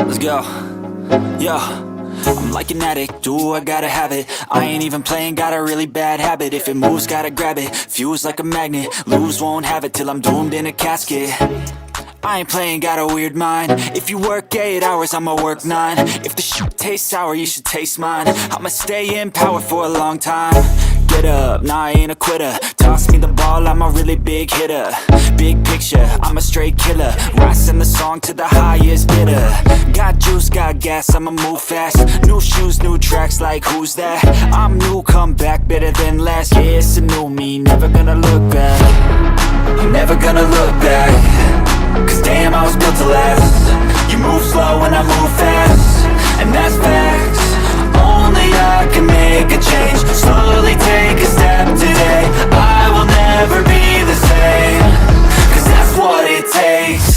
Let's go. Yo, I'm like an addict, ooh, I gotta have it. I ain't even playing, got a really bad habit. If it moves, gotta grab it, fuse like a magnet. Lose, won't have it till I'm doomed in a casket. I ain't playing, got a weird mind. If you work 8 hours, I'ma work 9. If the shit tastes sour, you should taste mine. I'ma stay in power for a long time. Get up, nah, I ain't a quitter. Toss me the ball, I'm a really big hitter. Big picture, I'm a straight killer. Rising the song to the highest bidder. Got juice, got gas, I'ma move fast. New shoes, new tracks, like who's that? I'm new, come back, better than last. Yeah, it's a new me, never gonna look back. I'm never gonna look back. Cause damn, I was built to last. You move slow and I move fast, and that's facts. Only I can make a change. Slowly take a step today. I will never be the same. Cause that's what it takes.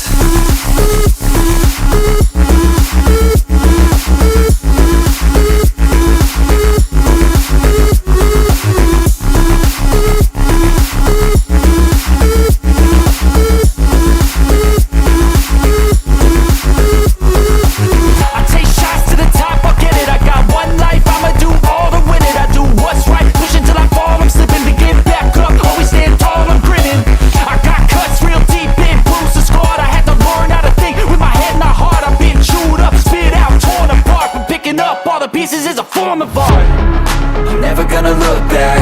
Pieces is a form of art. I'm never gonna look back.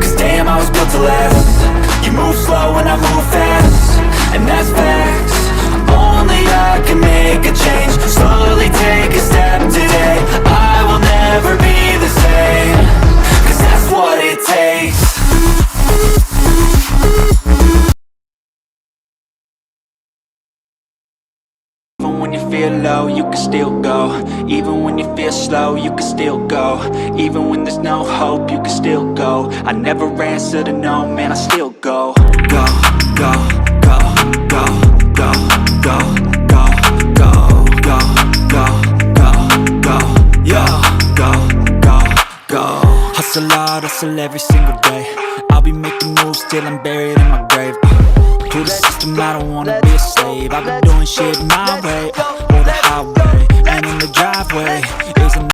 Cause damn, I was built to last. You move slow and I move fast, and that's facts. Only I can make a change. Slowly take a step today. I will never be the same. Cause that's what it takes. Even when you feel low, you can still go. Even when you feel slow, you can still go. Even when there's no hope, you can still go. I never answer to no, man, I still go. Go, go, go, go, go, go, go, go, go, go, go, go, yo, go, go, go. Hustle hard, hustle every single day. I'll be making moves till I'm buried in my grave. To the system, I don't wanna be a slave. I've been doing shit my way, or the highway, and in the driveway is a...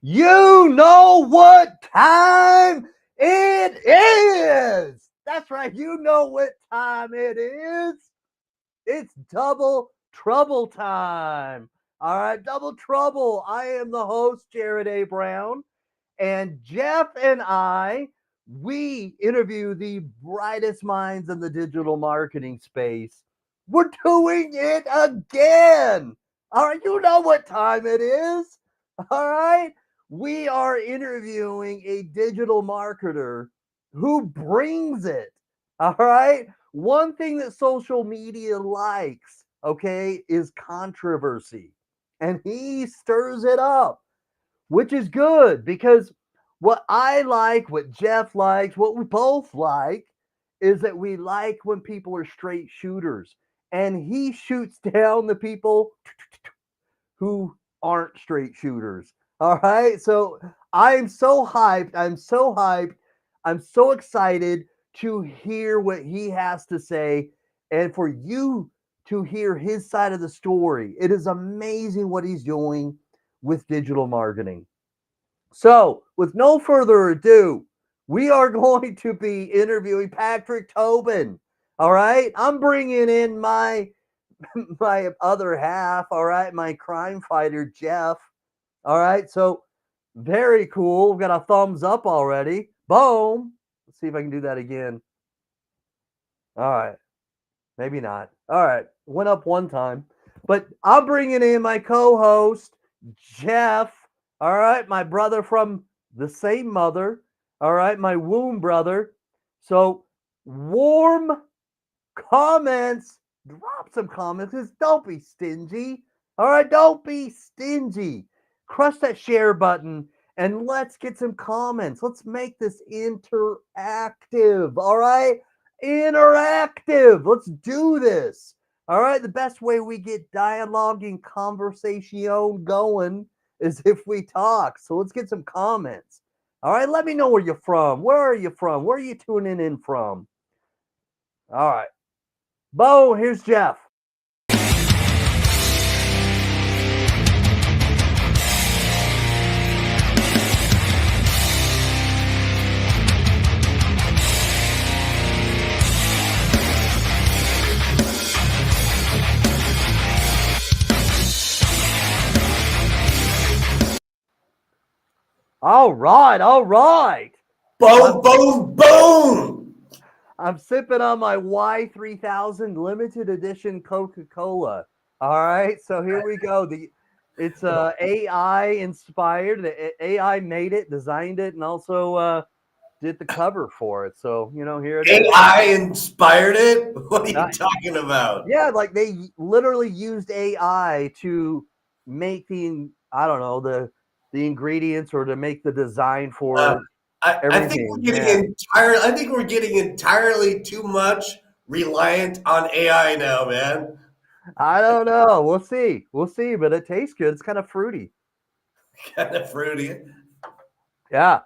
You know what time it is! That's right, you know what time it is. It's double trouble time. All right, double trouble. I am the host, Jared A. Brown, and Jeff and we interview the brightest minds in the digital marketing space. We're doing it again. All right, you know what time it is. All right, we are interviewing a digital marketer who brings it. All right, one thing that social media likes, okay, is controversy, and he stirs it up, which is good because what I like, what Jeff likes, what we both like is that we like when people are straight shooters. And he shoots down the people who aren't straight shooters. All right. So I'm so hyped. I'm so hyped. I'm so excited to hear what he has to say and for you to hear his side of the story. It is amazing what he's doing with digital marketing. So, with no further ado, we are going to be interviewing Patrick Tobin. All right, I'm bringing in my other half. All right, my crime fighter Jeff. All right, so very cool. We've got a thumbs up already. Boom. Let's see if I can do that again. All right, maybe not. All right, went up one time, but I'm bringing in my co-host Jeff. All right, my brother from the same mother. All right, my womb brother. So, warm comments. Drop some comments. Just don't be stingy. All right, don't be stingy. Crush that share button and let's get some comments. Let's make this interactive. All right, interactive. Let's do this. All right, the best way we get dialogue and conversation going is if we talk. So let's get some comments. All right, let me know where you're from. Where are you from? Where are you tuning in from? All right. Bo, here's Jeff. All right, all right. Boom, boom, boom. I'm sipping on my Y3000 limited edition Coca-Cola. All right, so here we go. It's AI inspired. The AI made it, designed it, and also did the cover for it. So here it is. AI inspired it? What are Uh, you talking about? yeah, like they literally used AI to make I don't know, the ingredients or to make the design Uh, for I think we're everything. getting Yeah. I think we're getting entirely too much reliant on AI now, man. I don't know. We'll see. We'll see, but it tastes good. It's kind of fruity. Kind of fruity. Yeah.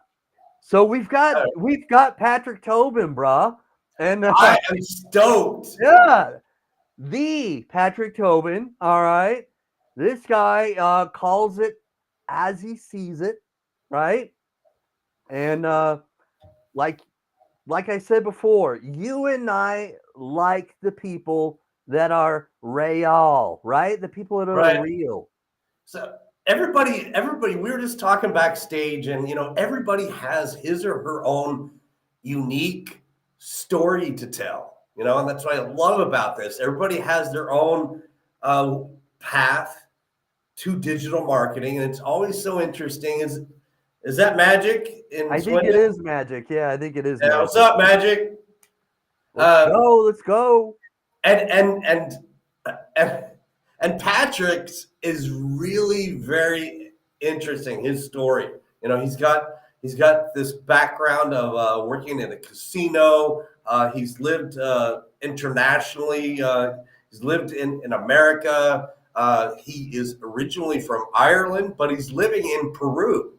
So we've got Patrick Tobin, bruh. And I am stoked. yeah, the Patrick Tobin, all right. This guy calls it as he sees it, right? And like like I said before, you and I like the people that are real, right? The people that are Right. real. So everybody, we were just talking backstage, and everybody has his or her own unique story to tell. And that's what I love about this. Everybody has their own uh, path to digital marketing, and it's always so interesting. Is that Magic in I think it Swindon? is magic. Yeah, I think it is Yeah, what's magic. up, Magic? Let's Uh, go. Let's go. and and and and and Patrick's is really very interesting. His story, he's got this background of working in a casino. He's lived internationally. He's lived in America. He is originally from Ireland, but he's living in Peru.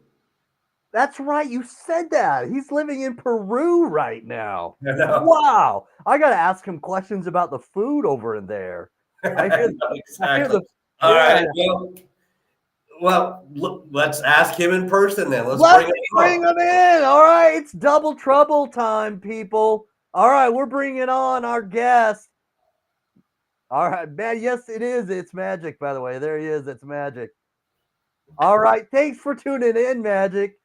That's right. You said that. He's living in Peru right now. You know? Wow. I got to ask him questions about the food over in there. I hear, I hear Exactly. the, All yeah. right. Well, look, let's ask him in person then. Let's bring Let's him bring on. him in. All right. It's double trouble time, people. All right. We're bringing on our guest. All right, man. Yes, it is. It's Magic, by the way. There he is. It's Magic. All right. Thanks for tuning in, Magic.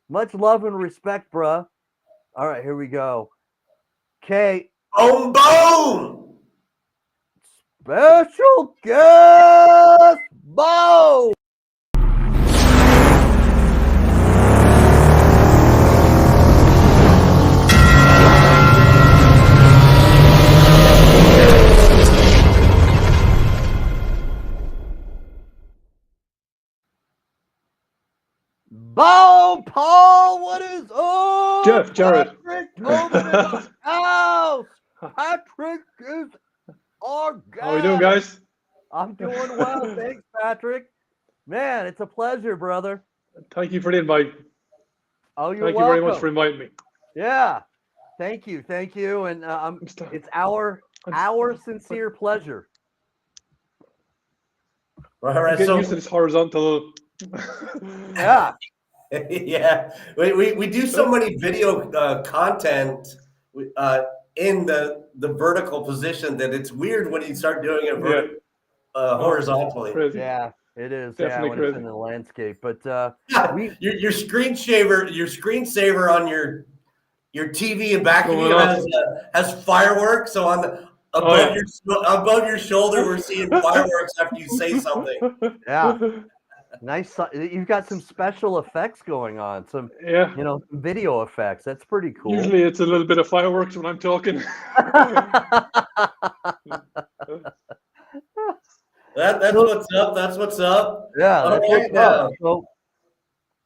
Much love and respect, bruh. All right, here we go. Okay, Boom, boom. special guest, Bo. Bo Paul, what is up? Jeff, Jared. Patrick Tobin in the house. Patrick is our guest. How are we doing, guys? I'm doing well, thanks, Patrick. Man, it's a pleasure, brother. Thank you for the invite. Oh, you're Thank you welcome. very much for inviting me. Yeah, thank you, and it's our sincere pleasure. All I'm right. getting So used to this horizontal. Yeah. yeah, we do so many video content in the vertical position that it's weird when you start doing it Yeah. horizontally. Crazy. Yeah, it is. Definitely when it's crazy. in the landscape. But Yeah, we your screensaver on your TV in back of Going you off. has fireworks. So on the Oh, yeah. above your shoulder, we're seeing fireworks after you say something. yeah, nice. You've got some special effects going on. Some Yeah. some video effects. That's pretty cool. Usually it's a little bit of fireworks when I'm talking. That's what's up. That's what's up. Yeah, All that's right, what's up. now.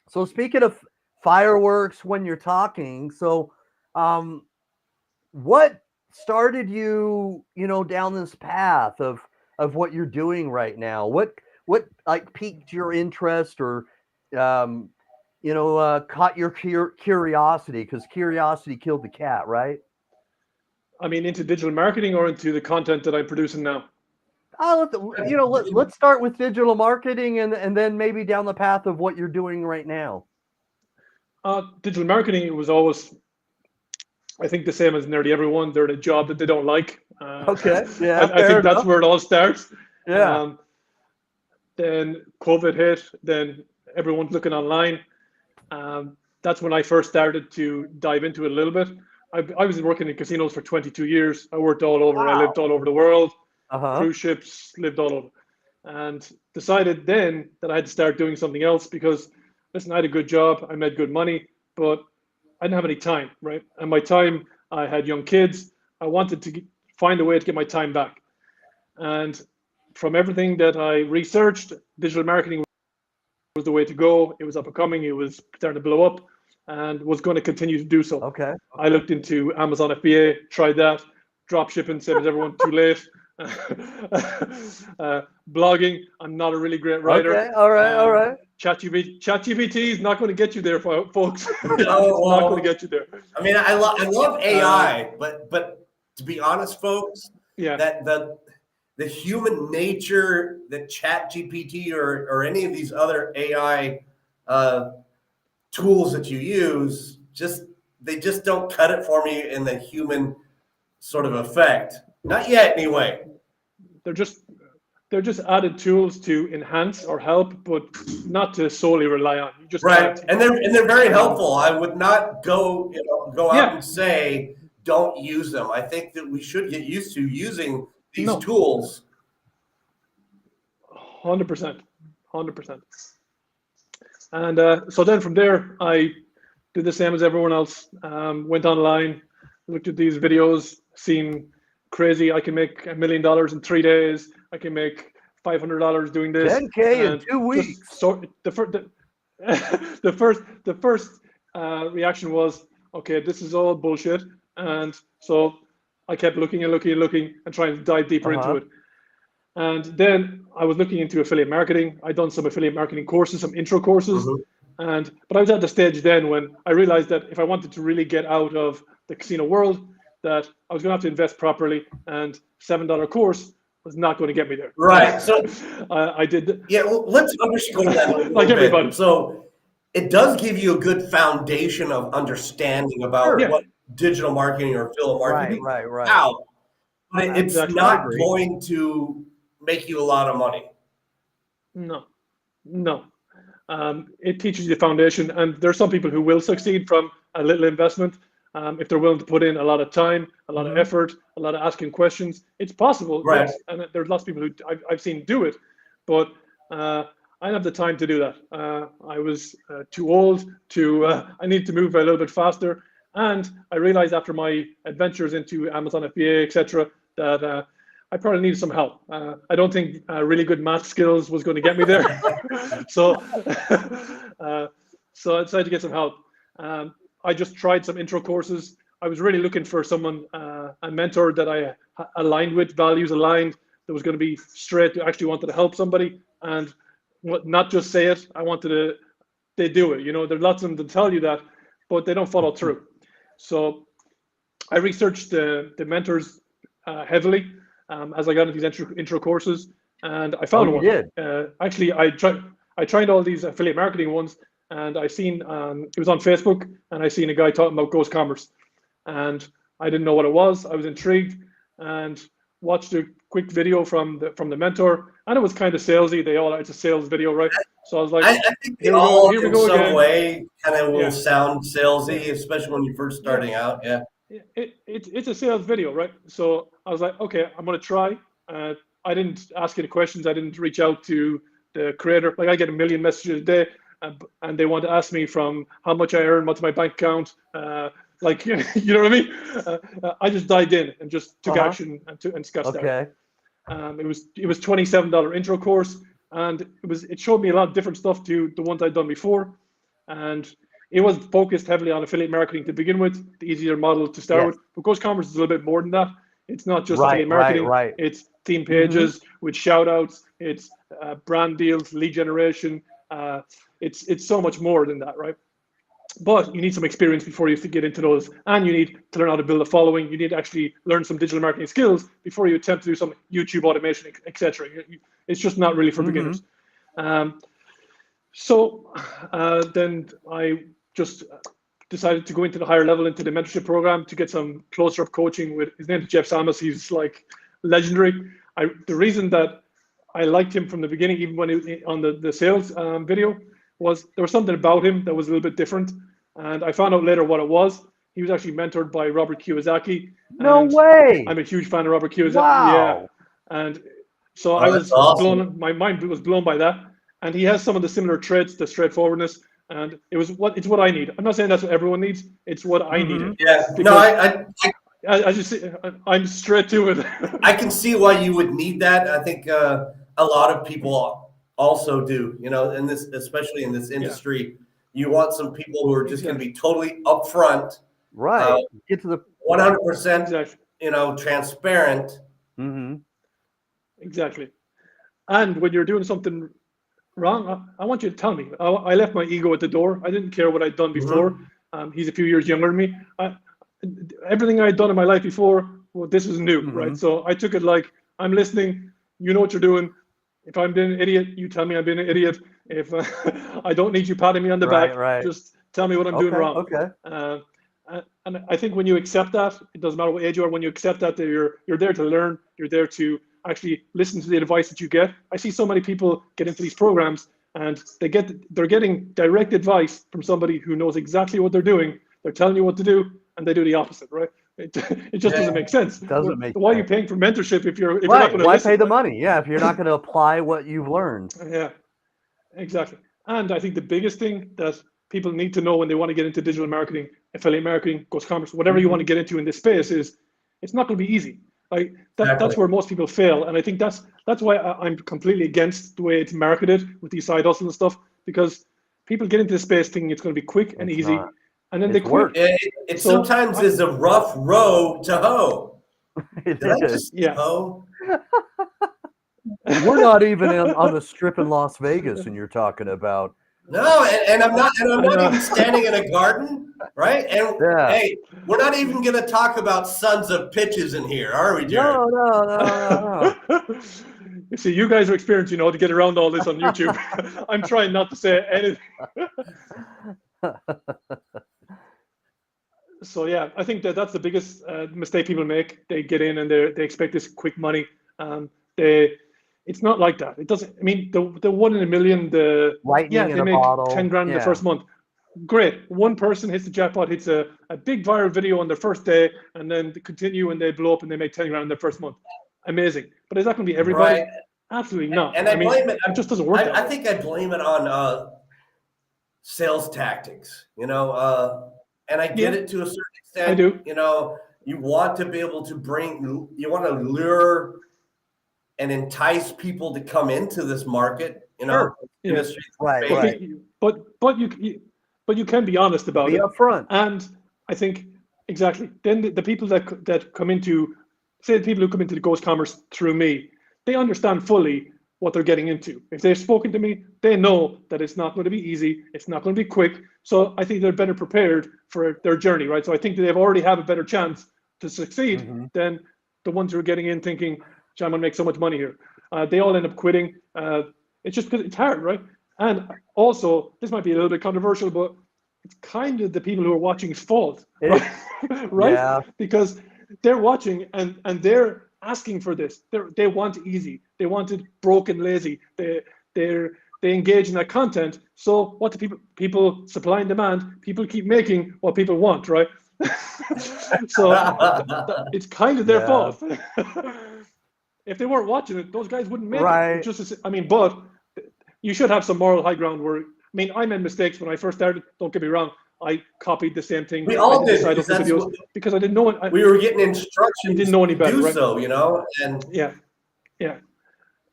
So speaking of fireworks when you're talking, so what started you, down this path of what you're doing right now? What like piqued your interest or um caught your curiosity, because curiosity killed the cat, right? I mean, into digital marketing or into the content that I'm producing now? Let's start with digital marketing and then maybe down the path of what you're doing right now. Digital marketing was always, I think, the same as nearly everyone. They're in a job that they don't like. Okay, yeah, I fair think that's enough. where it all starts. Yeah. Then COVID hit. Then everyone's looking online. That's when I first started to dive into it a little bit. I was working in casinos for 22 years. I worked all over. I Wow. lived all over the world, Uh-huh. cruise ships, lived all over, and decided then that I had to start doing something else because, listen, I had a good job, I made good money, but I didn't have any time, right? And my time, I had young kids. I wanted to find a way to get my time back. And from everything that I researched, digital marketing was the way to go. It was up and coming. It was starting to blow up, and was going to continue to do so. Okay. I looked into Amazon FBA, tried that, drop shipping, same as everyone, too late. Blogging, I'm not a really great writer. Okay. All right. ChatGPT is not going to get you there, folks. No, It's not well, going to get you there. I mean, I love AI, but to be honest, folks, Yeah, that the human nature that ChatGPT or any of these other AI tools that you use, they just don't cut it for me in the human sort of effect. Not yet, anyway. they're just added tools to enhance or help, but not to solely rely on. You just Right, can't. and they're very helpful. I would not go out Yeah, and say don't use them. I think that we should get used to using these no, tools. 100%, 100%. And so then from there, I did the same as everyone else. Went online, looked at these videos, seen crazy. I can make $1 million in 3 days. I can make $500 doing this. 10K in And 2 weeks. just so the first reaction was, okay, this is all bullshit. And so I kept looking and looking and looking and trying to dive deeper into it. And then I was looking into affiliate marketing. I'd done some affiliate marketing courses, some intro courses. But I was at the stage then when I realized that if I wanted to really get out of the casino world, that I was going to have to invest properly, and $7 course was not going to get me there. Right. So I did. yeah, well, let's underscore that a little Like bit. everybody. So it does give you a good foundation of understanding about Yeah. what digital marketing or affiliate marketing Right. is about. But it's Exactly. not going to make you a lot of money. No. It teaches you the foundation, and there are some people who will succeed from a little investment if they're willing to put in a lot of time, a lot of effort, a lot of asking questions. It's possible, Right. yes, and there's lots of people who I've seen do it, but I didn't have the time to do that. I was too old to. I need to move a little bit faster, and I realized after my adventures into Amazon FBA, etc., that I probably needed some help. I don't think really good math skills was going to get me there. so I decided to get some help. I just tried some intro courses. I was really looking for someone, a mentor that I aligned with, values aligned, that was going to be straight, that actually wanted to help somebody and not just say it. I wanted they do it. You know, there's lots of them to tell you that, but they don't follow through. So I researched the mentors heavily. As I got into these intro courses, and I found one. Did. Actually, I tried all these affiliate marketing ones, and I seen it was on Facebook, and I seen a guy talking about ghost commerce, and I didn't know what it was. I was intrigued and watched a quick video from the mentor, and it was kind of salesy. It's a sales video, right? So I was like, I think they here all we in go some again. way kind of will Yeah. sound salesy, especially when you're first starting out. Yeah. It's a sales video, right? So I was like, okay, I'm gonna try. I didn't ask any questions. I didn't reach out to the creator. Like I get a million messages a day, and they want to ask me from how much I earn, what's my bank account. Like you know what I mean? I just dived in and just took action and sketched out. Okay. It was $27 intro course, and it showed me a lot of different stuff to the ones I'd done before, and it was focused heavily on affiliate marketing to begin with, the easier model to start Yes. with. But Ghost Commerce is a little bit more than that. It's not just Right, affiliate marketing. right. It's theme pages with shout outs. It's brand deals, lead generation. It's so much more than that, right? But you need some experience before you get into those, and you need to learn how to build a following. You need to actually learn some digital marketing skills before you attempt to do some YouTube automation, etc. It's just not really for beginners. So then I just decided to go into the higher level, into the mentorship program, to get some closer up coaching with his name is Jeff Samus. He's like legendary. The reason that I liked him from the beginning, even when he was on the sales video, was there was something about him that was a little bit different, and I found out later what it was. He was actually mentored by Robert Kiyosaki, No and way. I'm a huge fan of Robert Kiyosaki. Yeah, Wow. and so I Oh, that's was awesome. blown. My mind was blown by that, and he has some of the similar traits, the straightforwardness, and it's what I need. I'm not saying that's what everyone needs. It's what I needed. Yeah. No, Because I as you see, I'm straight to it. I can see why you would need that. I think a lot of people also do. You know, in this, especially in this Yeah, industry, you want some people who are just going to exactly, be totally upfront, Right. Get to the 100%, exactly, transparent. mhm. exactly. And when you're doing something wrong, I want you to tell me. I left my ego at the door. I didn't care what I'd done before. Mhm. He's a few years younger than me. Everything I'd done in my life before, well, this was new, right? Mhm. So I took it like I'm listening. You know what you're doing. If I'm being an idiot, you tell me I'm being an idiot. If I don't need you patting me on the Right, back, right. just tell me what I'm doing Okay, wrong. okay. And I think when you accept that, it doesn't matter what age you are. When you accept that you're there to learn, you're there to actually listen to the advice that you get. I see so many people get into these programs and they're getting direct advice from somebody who knows exactly what they're doing. They're telling you what to do, and they do the opposite, right? It just doesn't Yeah. make sense. Doesn't make Why are you sense. paying for mentorship if you're not Right. going to Why listen, pay the right? money? Yeah, if you're not going to apply what you've learned. Yeah, exactly. And I think the biggest thing that people need to know when they want to get into digital marketing, affiliate marketing, ghost commerce, whatever you want to Mhm. get into in this space is it's not going to be easy. Like Exactly. that's where most people fail. And I think that's why I'm completely against the way it's marketed with these side hustles and stuff, because people get into this space thinking it's going to be quick and It's easy, not. and then they It's quit. work. It So sometimes is a rough road to hoe. It Did I is. just say yeah. hoe? We're not even on the strip in Las Vegas, and you're talking about. No, and I'm I not know. even standing in a garden, right? And Yeah. hey, we're not even going to talk about sons of pitches in here, are we, Jared? No, no, no, no. You see, you guys are experienced, to get around all this on YouTube. I'm trying not to say anything. So yeah, I think that's the biggest mistake people make. They get in and they expect this quick money. They It's not like that. It doesn't. I mean, the 1 in a million. Lightning in They a make 10 bottle. grand in the Yeah. first month. Great. One person hits the jackpot, hits a big viral video on their first day, and then they continue and they blow up and they make 10 grand in their first month. Amazing. But is that going to be everybody? Right. Absolutely not. And I I mean, blame it. it just doesn't work that I way. think I blame it on sales tactics, and I get Yeah, it to a certain I extent. do. You want to be able to you want to lure and entice people to come into this market, Sure. Yeah. industry Right, space. right. But you can be honest about Be it. upfront. And I think exactly. Then the people that come into, say, the people who come into the ghost commerce through me, they understand fully what they're getting into. If they've spoken to me, they know that it's not going to be easy. It's not going to be quick. So I think they're better prepared for their journey, right? So I think that they've already have a better chance to succeed Mhm. than the ones who are getting in thinking, I'm going to make so much money here. They all end up quitting. It's just because it's hard, right? And also, this might be a little bit controversial, but it's kind of the people who are watching's fault, right? Right? Yeah. Because they're watching and they're asking for this. They want easy. They want it broken, lazy. They engage in that content. So what do people supply and demand? People keep making what people want, right? So it's kind of their Yeah. fault. If they weren't watching it, those guys wouldn't make it. Right. But you should have some moral high ground where, I made mistakes when I first started. Don't get me wrong. I copied the same thing. We I all did the did side because hustle that's videos what because I didn't know it. we were getting You instructions didn't know any to better, do right? so, and Yeah, yeah.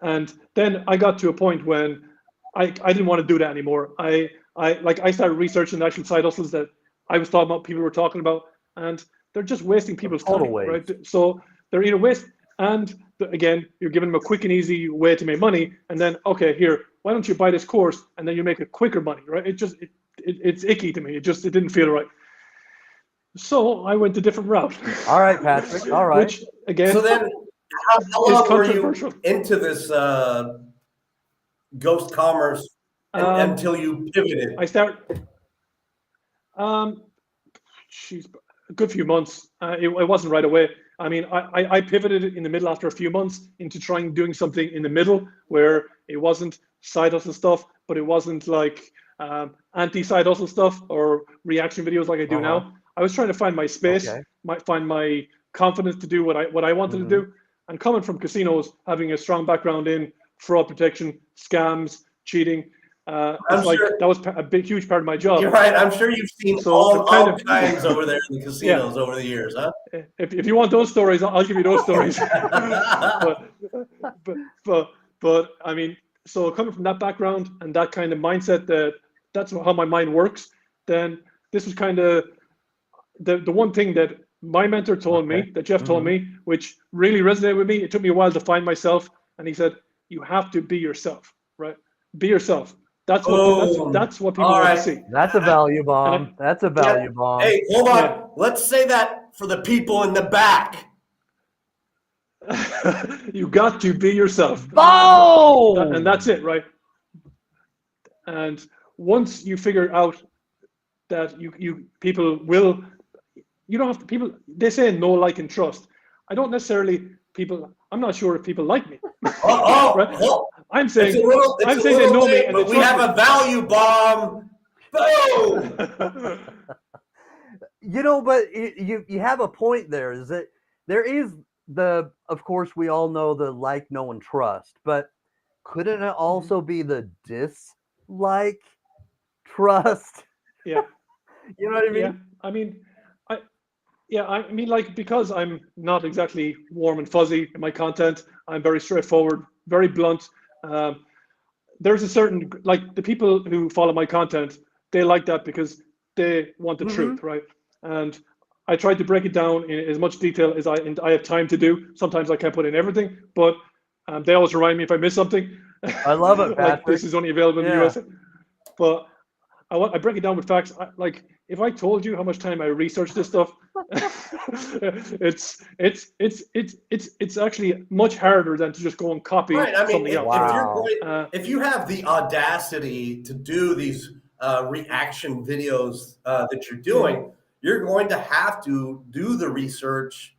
And then I got to a point when I didn't want to do that anymore. I started researching the actual side hustles that I was talking about, people were talking about, and they're just wasting people's Total time, waste. right? So they're either waste, and again, you're giving them a quick and easy way to make money, and then okay, here, why don't you buy this course, and then you make it quicker money, right? It's icky to me. It didn't feel right. So I went a different route. All right, Patrick. All right. Which again so then how is long were you controversial. into this ghost commerce until you pivoted? I start. She's a good few months. It wasn't right away. I pivoted in the middle after a few months into doing something in the middle where it wasn't side hustle stuff, but it wasn't like anti-side hustle stuff or reaction videos like I do now. I was trying to find my space, find my confidence to do what I wanted to do. And coming from casinos, having a strong background in fraud protection, scams, cheating, it's like that was a big, huge part of my job. You're right. I'm sure you've seen all kinds over there in the casinos over the years, huh? If you want those stories, I'll give you those stories. but I mean, so coming from that background and that kind of mindset, that's how my mind works. Then this was kind of the one thing that my mentor told me, that Jeff told me, which really resonated with me. It took me a while to find myself, and he said, "You have to be yourself, right? Be yourself." That's what people want to see. That's a value bomb. That's a value bomb. Hey, hold on. Yeah. Let's say that for the people in the back. You got to be yourself. Oh! And that's it, right? And once you figure out that people will, you don't have to, people, they say know, like, and trust. I don't necessarily, I'm not sure if people like me. Right? I'm saying they know me, and but we have a value bomb. Boom! But you have a point there. Is that there is of course, we all know the like, know, and trust, but couldn't it also be the dislike, trust? Yeah. You know what I mean? Yeah. I mean, like, because I'm not exactly warm and fuzzy in my content, I'm very straightforward, very blunt. There's a certain, like, the people who follow my content, they like that because they want the truth, right? And I tried to break it down in as much detail as I have time to do. Sometimes I can't put in everything, but they always remind me if I miss something. I love it, Patrick. Like, this is only available in the US. But I break it down with facts. Like, if I told you how much time I researched this stuff, it's actually much harder than to just go and copy something else. If you have the audacity to do these reaction videos that you're doing, you're going to have to do the research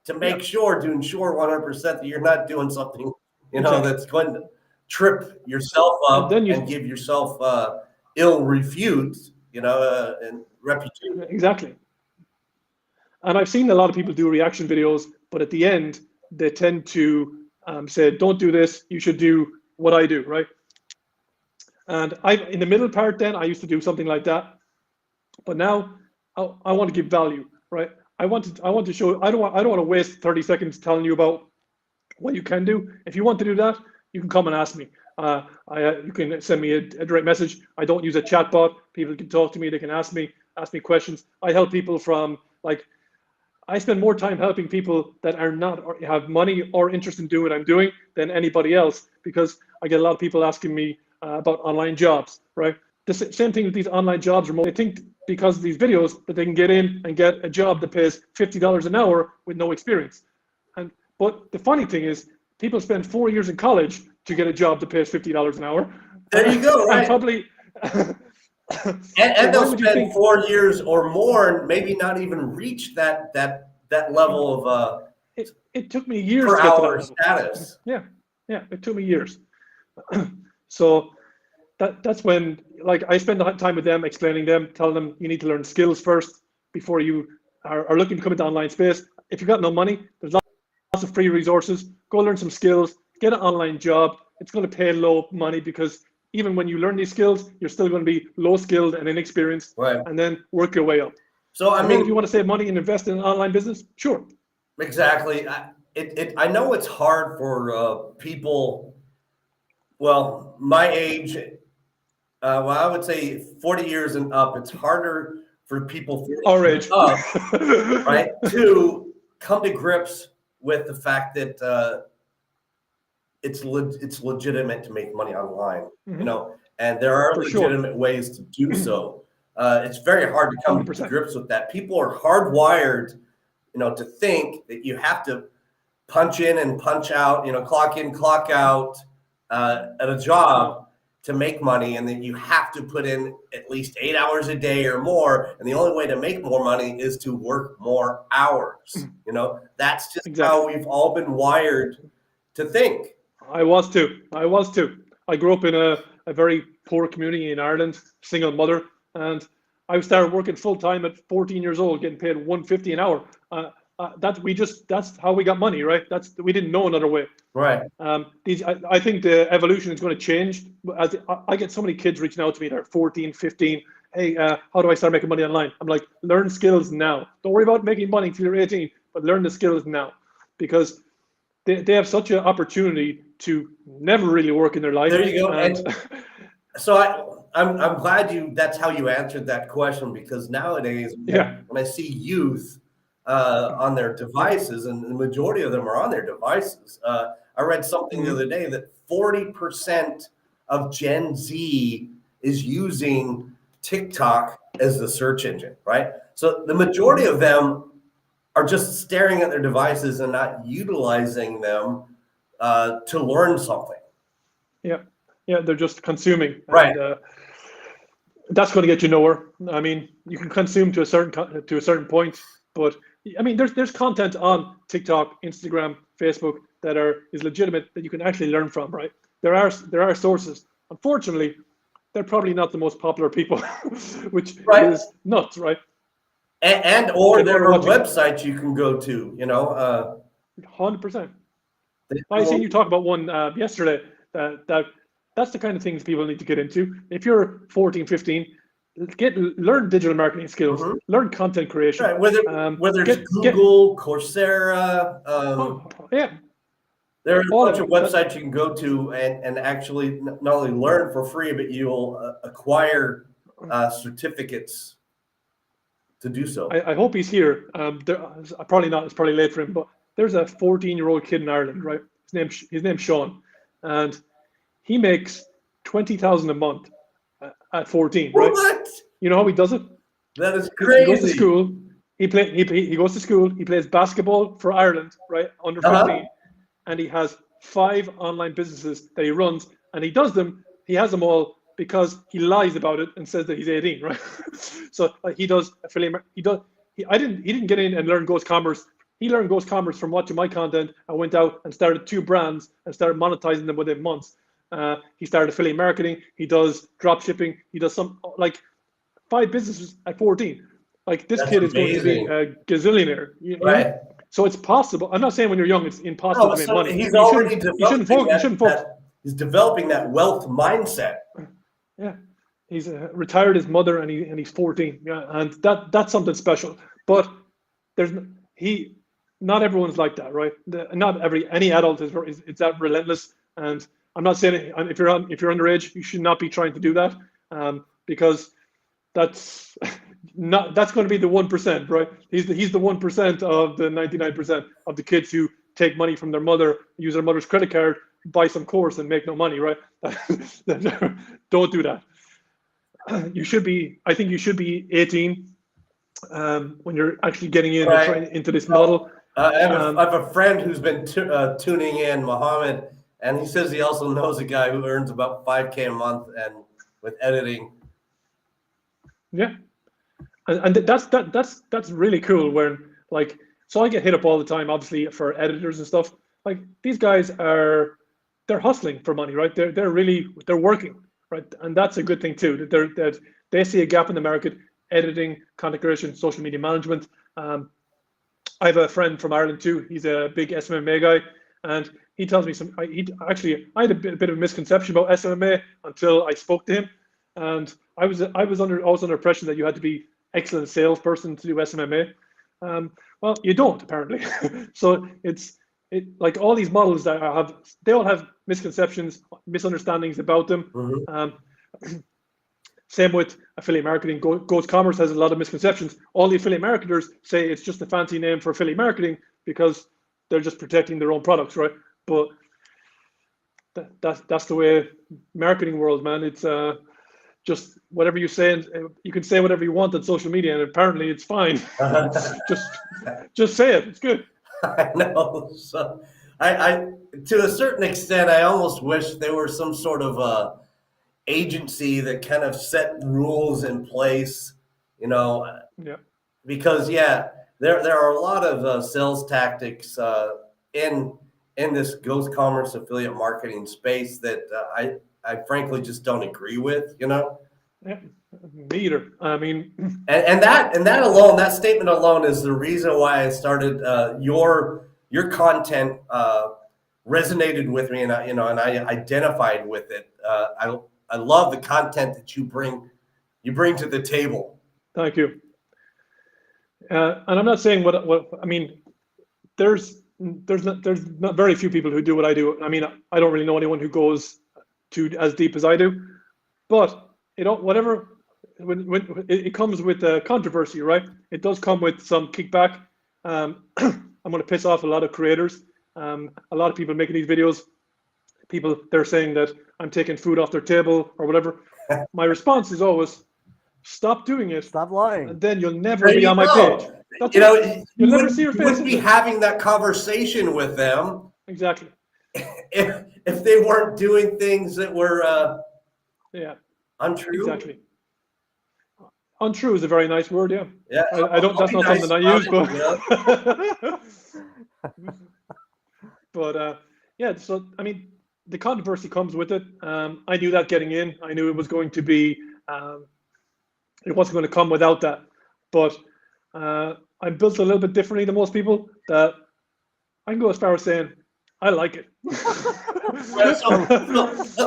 to make sure, to ensure 100% that you're not doing something, that's going to trip yourself up and give yourself ill repute, and reputation. Exactly. And I've seen a lot of people do reaction videos, but at the end, they tend to say, "Don't do this. You should do what I do," right? And in the middle part, then I used to do something like that, but now I want to give value, right? I want to show. I don't want to waste 30 seconds telling you about what you can do. If you want to do that, you can come and ask me. You can send me a direct message. I don't use a chat bot. People can talk to me. They can ask me questions. I help people from, like, I spend more time helping people that are not, or have money or interest in doing what I'm doing than anybody else, because I get a lot of people asking me about online jobs, right? The same thing with these online jobs. They think because of these videos that they can get in and get a job that pays $50 an hour with no experience. But the funny thing is, people spend 4 years in college to get a job that pays $50 an hour. There you go, right? And probably. and they'll spend 4 years or more, and maybe not even reach that level of it took me years per to get to hour that level. status. Yeah, it took me years. So that's when, like, I spend time with them, explaining them, telling them you need to learn skills first before you are looking to come into online space. If you've got no money, there's lots of free resources. Go learn some skills, get an online job. It's going to pay low money, because even when you learn these skills, you're still going to be low skilled and inexperienced, right? And then work your way up. So I mean, if you want to save money and invest in an online business, sure. Exactly. I know it's hard for people, well, my age, I would say 40 years and up. It's harder for people our age up, right, to come to grips with the fact that it's legitimate to make money online, and there are legitimate ways to do so. It's very hard to come 100%. To grips with that. People are hardwired, to think that you have to punch in and punch out, clock in, clock out at a job to make money, and then you have to put in at least 8 hours a day or more. And the only way to make more money is to work more hours. That's just how we've all been wired to think. I was too. I grew up in a a very poor community in Ireland, single mother, and I started working full time at 14 years old, getting paid 150 an hour. That's how we got money, right? We didn't know another way. Right. I think the evolution is going to change. As I get so many kids reaching out to me, they're 14, 15. Hey, how do I start making money online? I'm like, learn skills now. Don't worry about making money until you're 18, but learn the skills now, because they have such an opportunity to never really work in their life. There you go. And so I'm glad that's how you answered that question, because nowadays when I see youth on their devices, and the majority of them are on their devices. I read something the other day that 40% of Gen Z is using TikTok as the search engine, right? So the majority of them are just staring at their devices and not utilizing them to learn something. Yeah, they're just consuming. Right. And, that's going to get you nowhere. I mean, you can consume to a certain point, but I mean, there's content on TikTok, Instagram, Facebook that is legitimate, that you can actually learn from, right? There are sources. Unfortunately, they're probably not the most popular people, which is nuts, right? Or there are websites you can go to, 100%. I seen you talk about one yesterday that's the kind of things people need to get into. If you're 14, 15, learn digital marketing skills, learn content creation. Right. Whether it's Google, Coursera, there are a bunch of websites you can go to and actually not only learn for free, but you'll acquire certificates to do so. I hope he's here. Probably not. It's probably late for him. But there's a 14-year-old kid in Ireland, right? His name's Sean, and he makes $20,000 a month at 14, right? What? You know how he does it? That is crazy. He goes to school. He goes to school. He plays basketball for Ireland, right? Under 15, and he has 5 online businesses that he runs, and he does them. He has them all because he lies about it and says that he's 18, right? So he does affiliate. He didn't get in and learn Ghost Commerce. He learned Ghost Commerce from watching my content and went out and started 2 brands and started monetizing them within months. He started affiliate marketing. He does drop shipping. He does some 5 businesses at 14. Like this kid is going to be a gazillionaire. Right. So it's possible. I'm not saying when you're young it's impossible to make money. He's already he's developing that wealth mindset. Yeah, he's retired his mother and he's 14. Yeah, and that's something special. But not everyone's like that, right? Not any adult is that relentless. And I'm not saying if you're underage, you should not be trying to do that, because that's going to be the 1%, right? He's the 1% of the 99% of the kids who take money from their mother, use their mother's credit card, buy some course, and make no money, right? Don't do that. I think you should be 18 when you're actually getting into this model. I have a friend who's been tuning in, Mohammed, and he says he also knows a guy who earns about $5,000 a month and with editing. Yeah, and that's really cool. So I get hit up all the time, obviously, for editors and stuff. Like these guys they're hustling for money, right? They're working, right? And that's a good thing too. That they see a gap in the market: editing, content creation, social media management. I have a friend from Ireland too. He's a big SMMA guy, and he tells me I had a bit of a misconception about SMMA until I spoke to him, and I was under impression that you had to be excellent salesperson to do SMMA. Well, you don't apparently. So like all these models that they all have misconceptions, misunderstandings about them. Same with affiliate marketing. Ghost Commerce has a lot of misconceptions. All the affiliate marketers say it's just a fancy name for affiliate marketing because they're just protecting their own products, right? But that's the way marketing world, man. It's just whatever you say, and you can say whatever you want on social media, and apparently it's fine. Just say it. It's good. I know. So I to a certain extent, I almost wish there were some sort of agency that kind of set rules in place, because there are a lot of sales tactics in this Ghost Commerce affiliate marketing space that I frankly just don't agree with, you know. Yeah, me either. I mean, And that alone, that statement alone, is the reason why I started your content resonated with me, and I identified with it. I love the content that you bring to the table. thank you. And I'm not saying what I mean. There's not very few people who do what I do. I mean, I don't really know anyone who goes to as deep as I do, but whatever. When it comes with controversy, right? It does come with some kickback. I'm going to piss off a lot of creators. A lot of people making these videos, they're saying that I'm taking food off their table or whatever. My response is always, stop doing it. Stop lying. And then you'll never be on my page. That's You know, you'll never see your you face. wouldn't be having that conversation with them Exactly. if they weren't doing things that were Yeah. untrue. Exactly. Untrue is a very nice word. Yeah. Yeah. I don't. That's not Nice something I use, about but. But yeah. So I mean, the controversy comes with it. I knew that getting in. I knew it was going to be. It wasn't going to come without that. But I'm built a little bit differently than most people. That I can go as far as saying I like it. So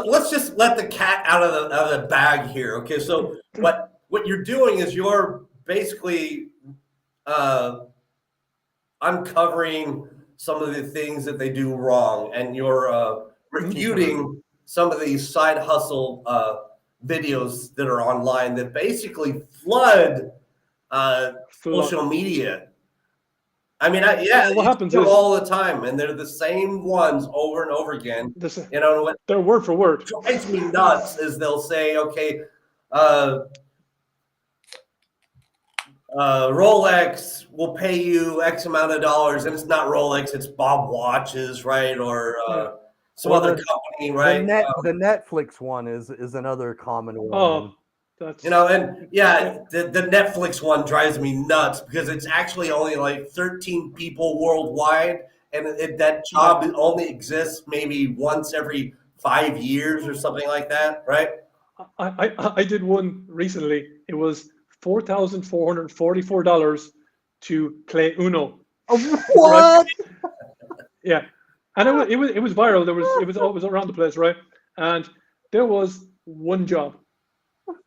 let's just let the cat out of the bag here. Okay, so what you're doing is you're basically uncovering some of the things that they do wrong, and you're refuting some of these side hustle videos that are online that basically flood social media. I mean, what happens is all the time, and they're the same ones over and over again. You know what? They're word for word. Drives me nuts is they'll say, okay, Rolex will pay you X amount of dollars, and it's not Rolex, it's Bob Watches, right? Or some other company, right? The Netflix one is another common one. Oh, that's and the Netflix one drives me nuts because it's actually only like 13 people worldwide, and that job only exists maybe once every 5 years or something like that, right? I did one recently. It was $4,444 to play Uno. What? Right? Yeah, and it was viral. It was around the place, right? And there was one job.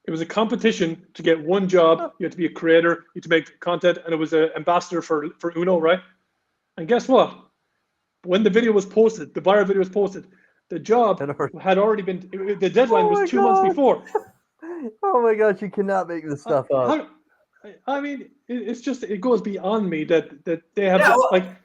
It was a competition to get one job. You had to be a creator. You had to make content, and it was an ambassador for Uno, right? And guess what? When the video was posted, the viral video was posted, the job had already been. The deadline was 2 months before. Oh my gosh! You cannot make this stuff up. I mean, it's just it goes beyond me that they have and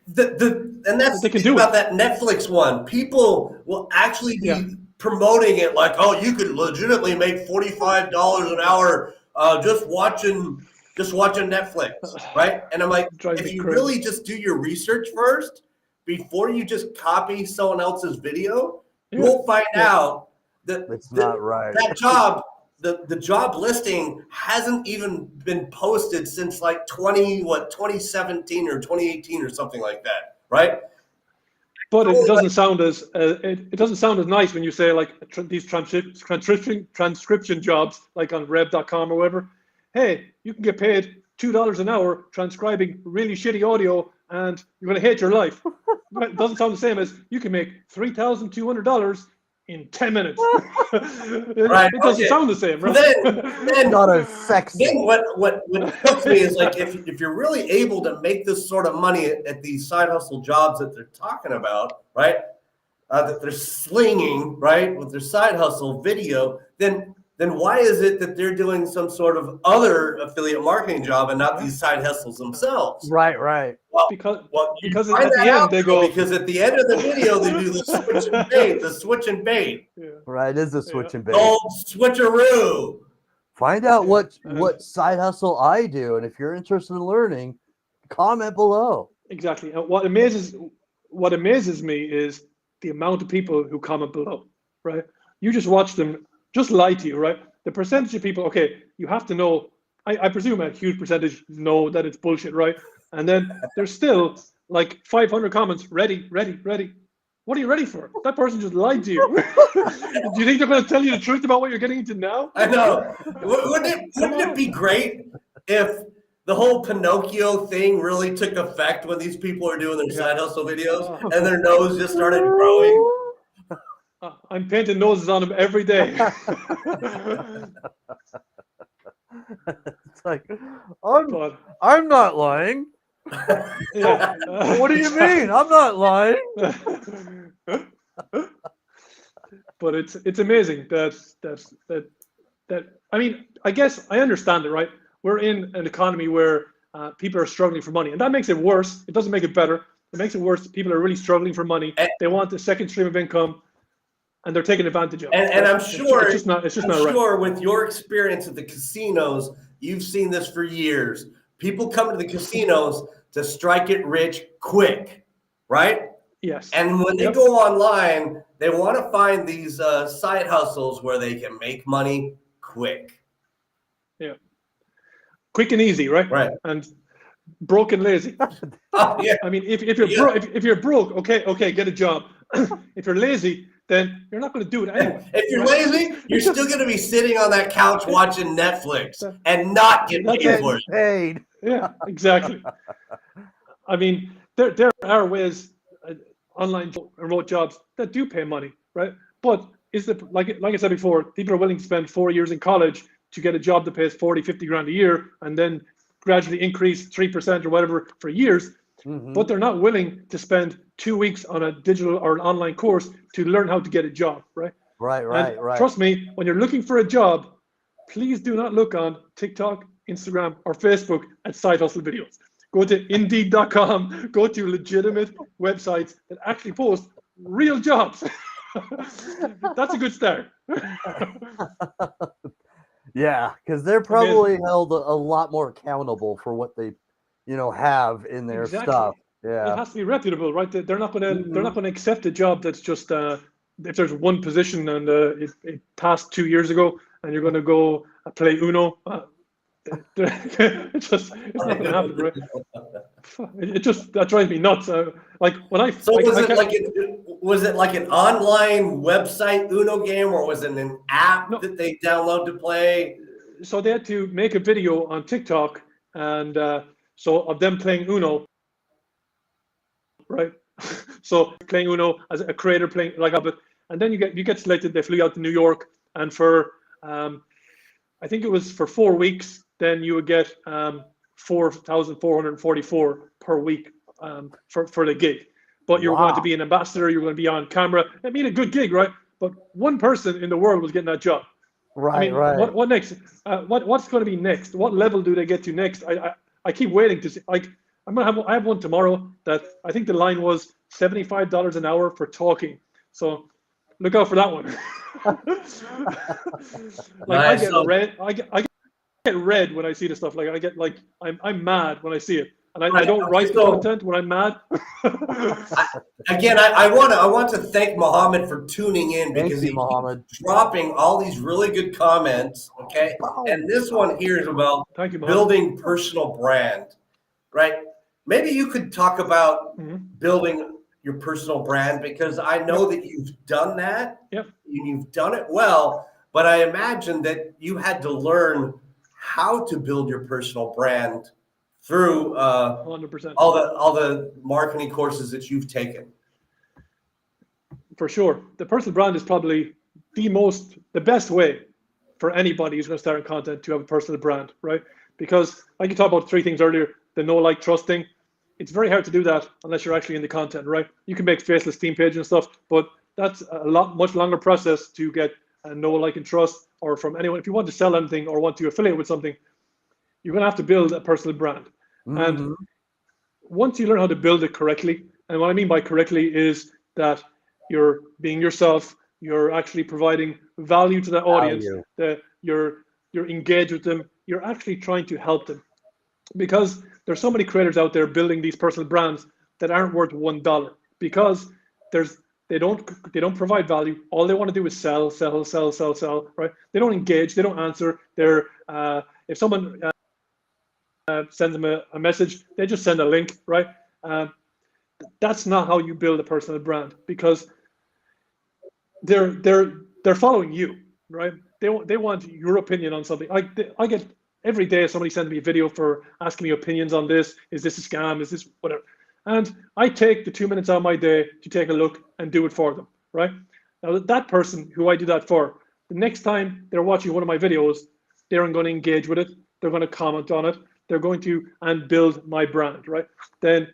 that's they can the do about that Netflix one. People will actually be promoting it like, oh, you could legitimately make $45 an hour just watching Netflix, right? And I'm like, if you really just do your research first before you just copy someone else's video, you will find out that it's not right. That job. The job listing hasn't even been posted since like 2017 or 2018 or something like that, right? But it doesn't sound as it doesn't sound as nice when you say like these transcription jobs like on rev.com or whatever. Hey, you can get paid $2 an hour transcribing really shitty audio, and you're going to hate your life. It doesn't sound the same as you can make $3,200 in 10 minutes. Right, it doesn't sound the same, right? Then not as sexy. Then what hooks me is like if you're really able to make this sort of money at these side hustle jobs that they're talking about, right? That they're slinging, right, with their side hustle video, then why is it that they're doing some sort of other affiliate marketing job and not these side hustles themselves? Right. Well, because at the end they go. Because at the end of the video they do the switch and bait. Yeah. Right, it is a switch and bait. Old switcheroo. Find out what side hustle I do, and if you're interested in learning, comment below. Exactly. And what amazes me is the amount of people who comment below. Right? You just watch them just lie to you, right? The percentage of people, okay, you have to know. I presume a huge percentage know that it's bullshit, right? And then there's still like 500 comments. Ready. What what are you ready for? That person just lied to you. Do you think they're going to tell you the truth about what you're getting into now? I know. Wouldn't it be great if the whole Pinocchio thing really took effect when these people are doing their side hustle videos and their nose just started growing? I'm painting noses on them every day. It's like, I'm not lying. Yeah. What do you mean? I'm not lying. But it's amazing that I mean, I guess I understand it, right? We're in an economy where people are struggling for money, and that makes it worse. It doesn't make it better. It makes it worse. People are really struggling for money. They want a second stream of income, and they're taking advantage of it. And I'm sure it's just not sure right. with your experience at the casinos, you've seen this for years. People come to the casinos to strike it rich quick, right? Yes. And when they go online, they want to find these side hustles where they can make money quick. Yeah. Quick and easy, right? Right. And broke and lazy. Oh, yeah. I mean, if you're broke, okay, get a job. If you're lazy, then you're not going to do it anyway. If you're lazy, you're still going to be sitting on that couch watching Netflix and not getting paid for it. Yeah, exactly. I mean, there are ways, online remote jobs that do pay money, right? But is it like I said before, people are willing to spend 4 years in college to get a job that pays 40, 50 grand a year and then gradually increase 3% or whatever for years. Mm-hmm. But they're not willing to spend 2 weeks on a digital or an online course to learn how to get a job, right? Right. Trust me, when you're looking for a job, please do not look on TikTok, Instagram, or Facebook at side hustle videos. Go to Indeed.com, go to legitimate websites that actually post real jobs. That's a good start. Yeah, because they're probably held a lot more accountable for what they, have in their stuff. Yeah, it has to be reputable, right? They're not going to accept a job that's just if there's one position and it passed 2 years ago and you're going to go play Uno. It's not going to happen, right? That drives me nuts. Like when I was it like an online website Uno game, or was it an app that they download to play? So they had to make a video on TikTok, and so of them playing Uno, right? So playing Uno as a creator playing like a bit, and then you get selected. They flew out to New York, and for I think it was for 4 weeks. Then you would get 4,444 per week for the gig. But you're going to be an ambassador. You're going to be on camera. I mean, a good gig, right? But one person in the world was getting that job. Right. What next? What's going to be next? What level do they get to next? I keep waiting to see. Like I have one tomorrow that I think the line was $75 an hour for talking. So look out for that one. Nice. I get red when I see the stuff. Like I get I'm mad when I see it, and I don't write the content when I'm mad. I want to thank Mohammed for tuning in, because he's dropping all these really good comments. Okay, and this one here is about building personal brand, right? Maybe you could talk about building your personal brand, because I know that you've done that. Yep. And you've done it well, but I imagine that you had to learn how to build your personal brand through 100%. all the marketing courses that you've taken. For sure. The personal brand is probably the best way for anybody who's going to start in content to have a personal brand, right? Because like you talked about 3 things earlier, the know, like, trusting. It's very hard to do that unless you're actually in the content, right? You can make faceless theme page and stuff, but that's a much longer process to get a know, like, and trust, or from anyone. If you want to sell anything or want to affiliate with something, you're going to have to build a personal brand. And once you learn how to build it correctly, and what I mean by correctly is that you're being yourself, you're actually providing value to the audience, that you're engaged with them, you're actually trying to help them. Because there's so many creators out there building these personal brands that aren't worth $1, because they don't provide value. All they want to do is sell, right? They don't engage, they don't answer. They're if someone sends them a message, they just send a link, right? That's not how you build a personal brand, because they're following you, right? They want your opinion on something. I get every day somebody sends me a video for asking me opinions on this. Is this a scam? Is this whatever? And I take the 2 minutes out of my day to take a look and do it for them, right? Now that person who I do that for, the next time they're watching one of my videos, they're going to engage with it. They're going to comment on it. They're going to and build my brand, right? Then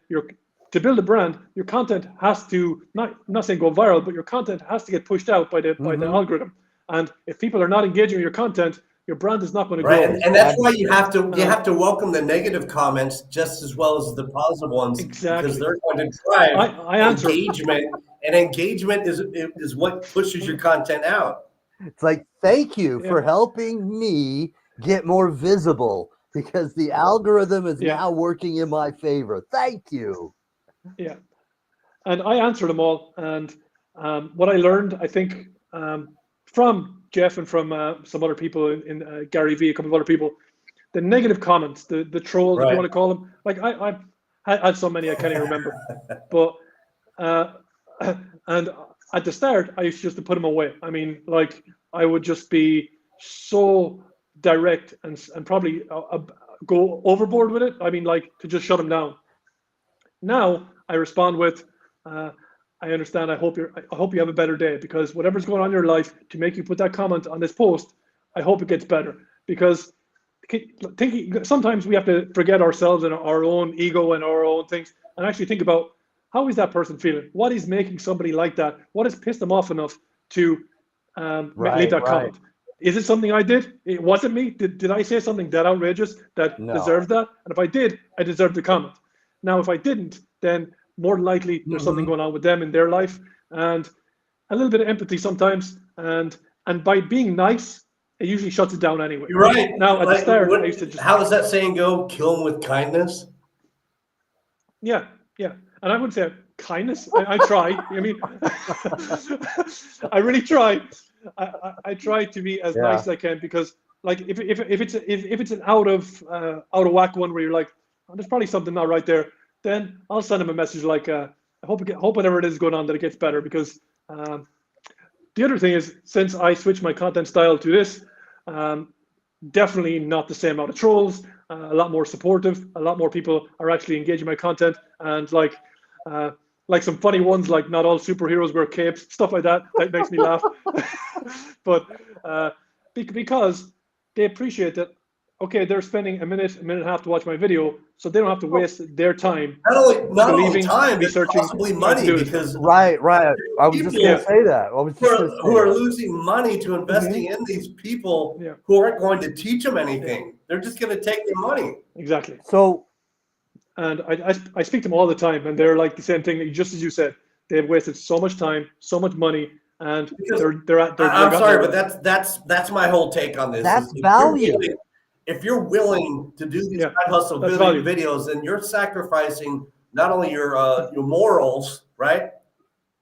to build a brand, your content has to I'm not saying go viral, but your content has to get pushed out by the algorithm. And if people are not engaging with your content, your brand is not going to grow. And that's why you have to welcome the negative comments just as well as the positive ones. Exactly. Because they're going to drive engagement, and engagement is what pushes your content out. It's like, thank you for helping me get more visible, because the algorithm is now working in my favor. Thank you. Yeah. And I answer them all. And what I learned, I think, from Jeff and from some other people in Gary Vee, a couple of other people, the negative comments, the trolls, if you want to call them, like I've had so many I can't even remember. But and at the start, I used just to put them away. I mean, like I would just be so direct and probably go overboard with it. I mean, like to just shut them down. Now I respond with, I understand. I hope you have a better day, because whatever's going on in your life to make you put that comment on this post, I hope it gets better. Because sometimes we have to forget ourselves and our own ego and our own things, and actually think about how is that person feeling? What is making somebody like that? What has pissed them off enough to leave that comment? Is it something I did? It wasn't me. Did I say something that outrageous that deserved that? And if I did, I deserved the comment. Now, if I didn't, then more than likely there's something going on with them in their life, and a little bit of empathy sometimes. And by being nice, it usually shuts it down anyway. You're right. Now, at the start, I used to just... How does that saying go? Kill them with kindness? Yeah. And I wouldn't say kindness. I try. I mean, I really try. I try to be as nice as I can, because, like, if it's an out of whack one where you're like, oh, there's probably something not right there, then I'll send them a message like, I hope whatever it is going on that it gets better. Because the other thing is, since I switched my content style to this, definitely not the same amount of trolls. A lot more supportive. A lot more people are actually engaging my content, and like some funny ones, like not all superheroes wear capes, stuff like that. That makes me laugh. But because they appreciate that. Okay, they're spending a minute and a half to watch my video, so they don't have to waste their time. Not only time, but possibly money, because right. I was just going to say that. Who are losing money to investing in these people who aren't going to teach them anything. They're just going to take their money. Exactly. So, and I speak to them all the time, and they're like the same thing. Just as you said, they've wasted so much time, so much money, and they're I'm sorry, but that's my whole take on this. That's value. If you're willing to do these side hustle videos, then you're sacrificing not only your morals, right?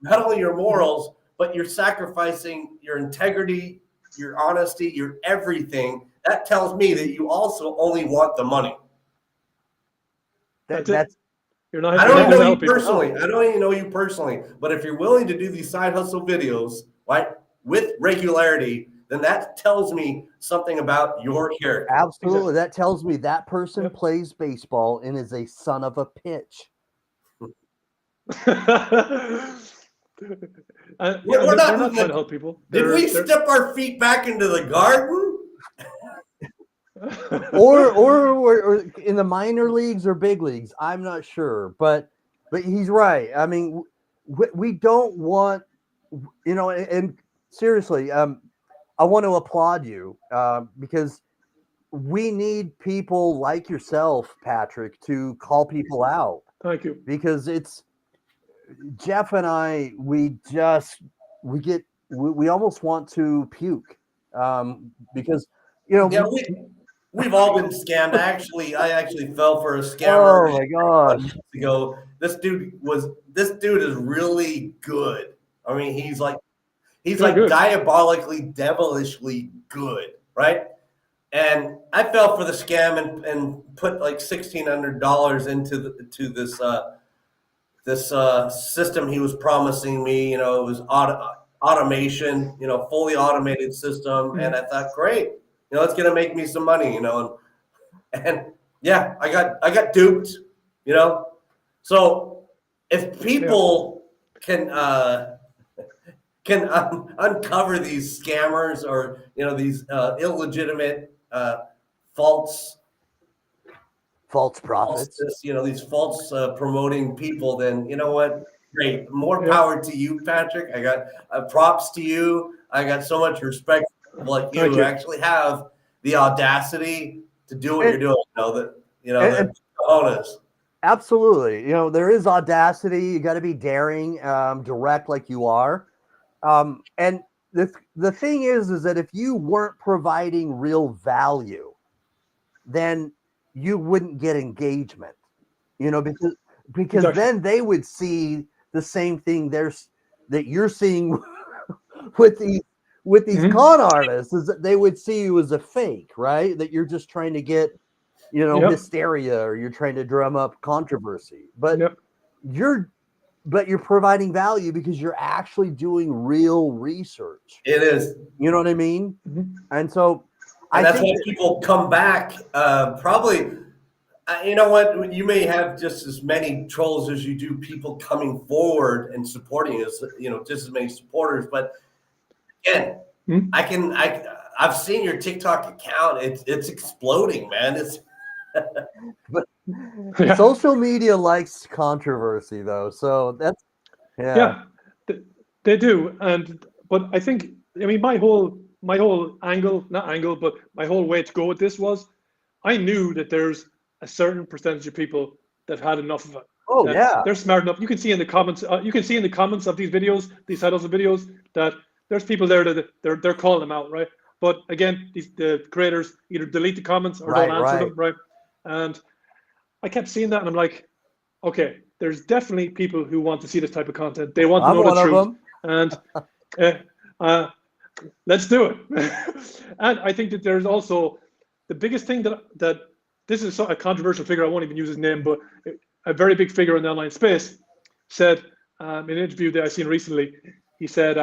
Not only your morals, but you're sacrificing your integrity, your honesty, your everything. That tells me that you also only want the money. That's you're not. I don't even know you personally. I don't even know you personally. But if you're willing to do these side hustle videos, right, with regularity, then that tells me something about your character. Absolutely. Exactly. That tells me that person plays baseball and is a son of a pitch. We're not trying to help people. Did we step our feet back into the garden? or in the minor leagues or big leagues, I'm not sure, but he's right. I mean, we don't want, and seriously, I want to applaud you because we need people like yourself, Patrick, to call people out. Thank you. Because it's Jeff and I, we almost want to puke because we've all been scammed. I actually fell for a scammer. Oh my God! Ago, this dude is really good. I mean, he's like good. Diabolically, devilishly good, right? And I fell for the scam and put like $1,600 into this this system he was promising me. You know, it was automation. You know, fully automated system, and I thought, great. You know, it's gonna make me some money. You know, and yeah, I got duped. You know, so if people can uncover these scammers or you know these illegitimate false prophets. you know these false promoting people, then you know what, great, more Yeah. power to you, Patrick. I got props to you. I got so much respect for people like you Thank who you. actually have the audacity to do what And, you're doing, you know and the bonus. absolutely, you know, there is audacity. You got to be daring, direct like you are. And the thing is that if you weren't providing real value, then you wouldn't get engagement. You know, because Exactly. then they would see the same thing that you're seeing with these con artists, is that they would see you as a fake, right? That you're just trying to get, you know, Yep. hysteria, or you're trying to drum up controversy. But Yep. you're providing value because you're actually doing real research. It is, You know what I mean? Mhm. And so and I that's think why people come back. Probably, you know what? You may have just as many trolls as you do people coming forward and supporting us. You know, just as many supporters. But again, Mhm. I've seen your TikTok account. It's exploding, man. It's but Yeah. social media likes controversy, though. So that's yeah. Yeah, they do. But I think, I mean, my whole angle, not angle, but my whole way to go with this was, I knew that there's a certain percentage of people that had enough of it. Oh That yeah. they're smart enough. You can see in the comments. You can see in the comments of these videos, these titles of videos, that there's people there that they're calling them out, right? But again, the creators either delete the comments or don't Right, answer right. them, right? And I kept seeing that, and I'm like, okay, there's definitely people who want to see this type of content. They want to I'm know the one of truth, them. and uh, uh, let's do it. And I think that there's also the biggest thing that this is a controversial figure. I won't even use his name, but a very big figure in the online space said, in an interview that I've seen recently, he said,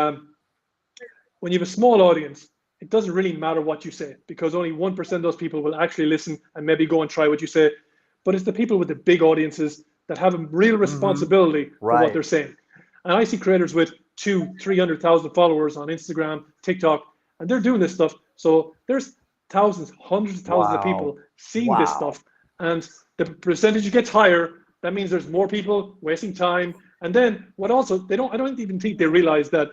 when you have a small audience, it doesn't really matter what you say, because only 1% of those people will actually listen and maybe go and try what you say. But it's the people with the big audiences that have a real responsibility for what Right. they're saying. And I see creators with 200,000-300,000 followers on Instagram, TikTok, and they're doing this stuff. So there's thousands, hundreds of thousands of Wow. people seeing this Wow. stuff. And the percentage gets higher. That means there's more people wasting time. And then what also, I don't even think they realize that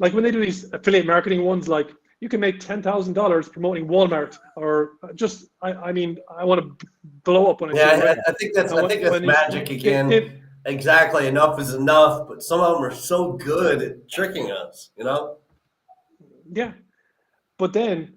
like when they do these affiliate marketing ones, like you can make $10,000 promoting Walmart, or just, I mean, I want to blow up when I see it, yeah. right? I think that's And when magic it again. Exactly, enough is enough. But some of them are so good at tricking us. You know. yeah, but then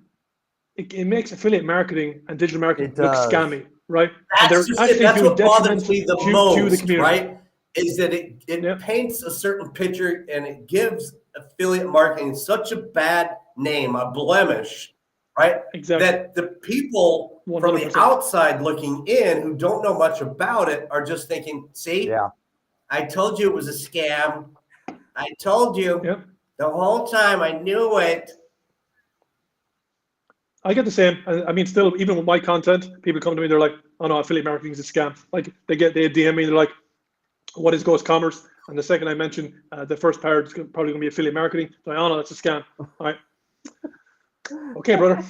it makes affiliate marketing and digital marketing It look does. scammy, right? And That's they're just it. actually That's doing what bothers detrimental me the to the most, community. right? Is that Yeah, it paints a certain picture and it gives affiliate marketing such a bad name, a blemish, right? exactly. That the people from the 100%. outside looking in who don't know much about it are just thinking, see, Yeah. I told you it was a scam. I told you Yeah. the whole time. I knew it. I get the same. I mean, still, even with my content, people come to me, they're like, "Oh no, affiliate marketing is a scam." Like they DM me, they're like, "What is ghost commerce?" And the second I mention the first part is probably going to be affiliate marketing, they're like, "Oh no, that's a scam." All right, okay, brother.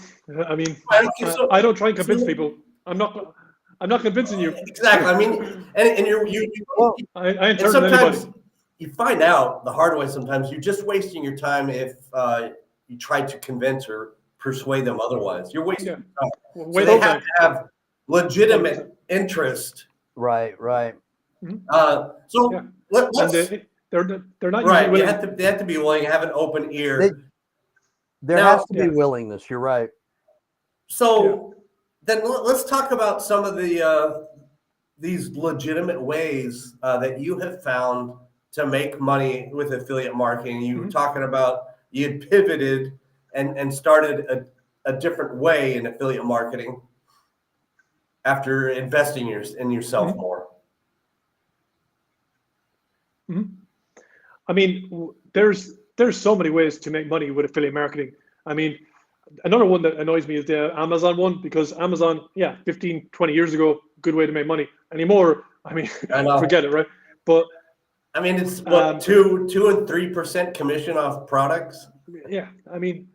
I mean, Right? So, I don't try and convince so people. I'm not. I'm not convincing you. exactly. I mean, and Well, I ain't and turning anybody. sometimes you find out the hard way. Sometimes you're just wasting your time if you try to convince or persuade them otherwise. You're wasting Yeah, your time. So way the they whole have time. to have 100%. legitimate interest. right, right. Yeah, So and let's they're not usually right. willing. They have to be willing, have an open They, ear. there has Now, to be Yeah, willingness. You're right. yeah. so then let's talk about some of the these legitimate ways that you have found to make money with affiliate marketing. You were Mhm. talking about you had pivoted and started a different way in affiliate marketing after investing in yourself Mhm. more. I mean, there's so many ways to make money with affiliate marketing. I mean, another one that annoys me is the Amazon one, because Amazon, 15, 20 years ago, good way to make money. Anymore, I mean, I know. forget it, right? But I mean, it's what 2 and 3% commission off products. yeah, I mean,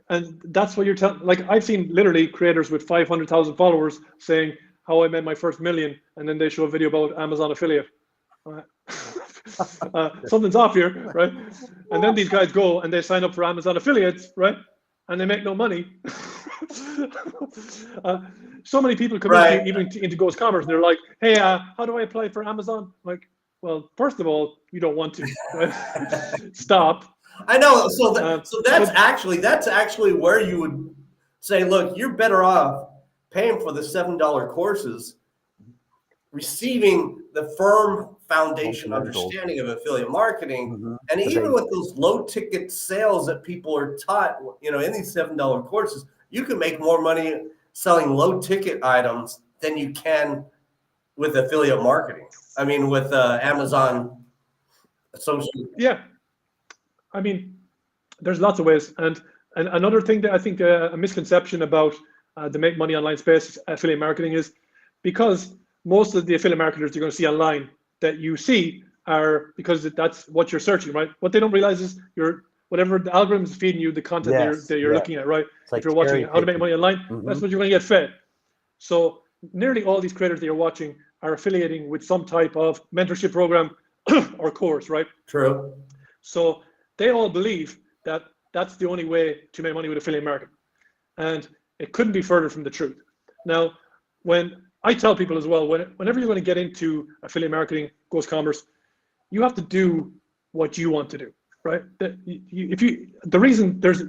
and that's what you're telling. Like, I've seen literally creators with 500,000 followers saying how I made my first million, and then they show a video about Amazon affiliate. Something's off here, right? And then these guys go and they sign up for Amazon affiliates, right? And they make no money. So many people come into Ghost Commerce and they're like, hey, how do I apply for Amazon? Like, well, first of all, you don't want to, right? Stop. I know. So that's actually where you would say, look, you're better off paying for the $7 courses, receiving the firm foundation understanding of affiliate marketing, and even with those low ticket sales that people are taught, in these $7 courses, you can make more money selling low ticket items than you can with affiliate marketing. I mean, with Amazon social. Yeah, I mean, there's lots of ways, and another thing that I think a misconception about the make money online space affiliate marketing is because most of the affiliate marketers you're going to see online that you see are because that's what you're searching, right? What they don't realize is whatever the algorithm is feeding you the content that you're looking at, right? If you're watching how to make money online, that's what you're going to get fed. So nearly all these creators that you're watching are affiliating with some type of mentorship program or course, right? True. So they all believe that that's the only way to make money with affiliate marketing, and it couldn't be further from the truth. Now, when I tell people as well, whenever you're going to get into affiliate marketing, Ghost Commerce, you have to do what you want to do, right? The reason there's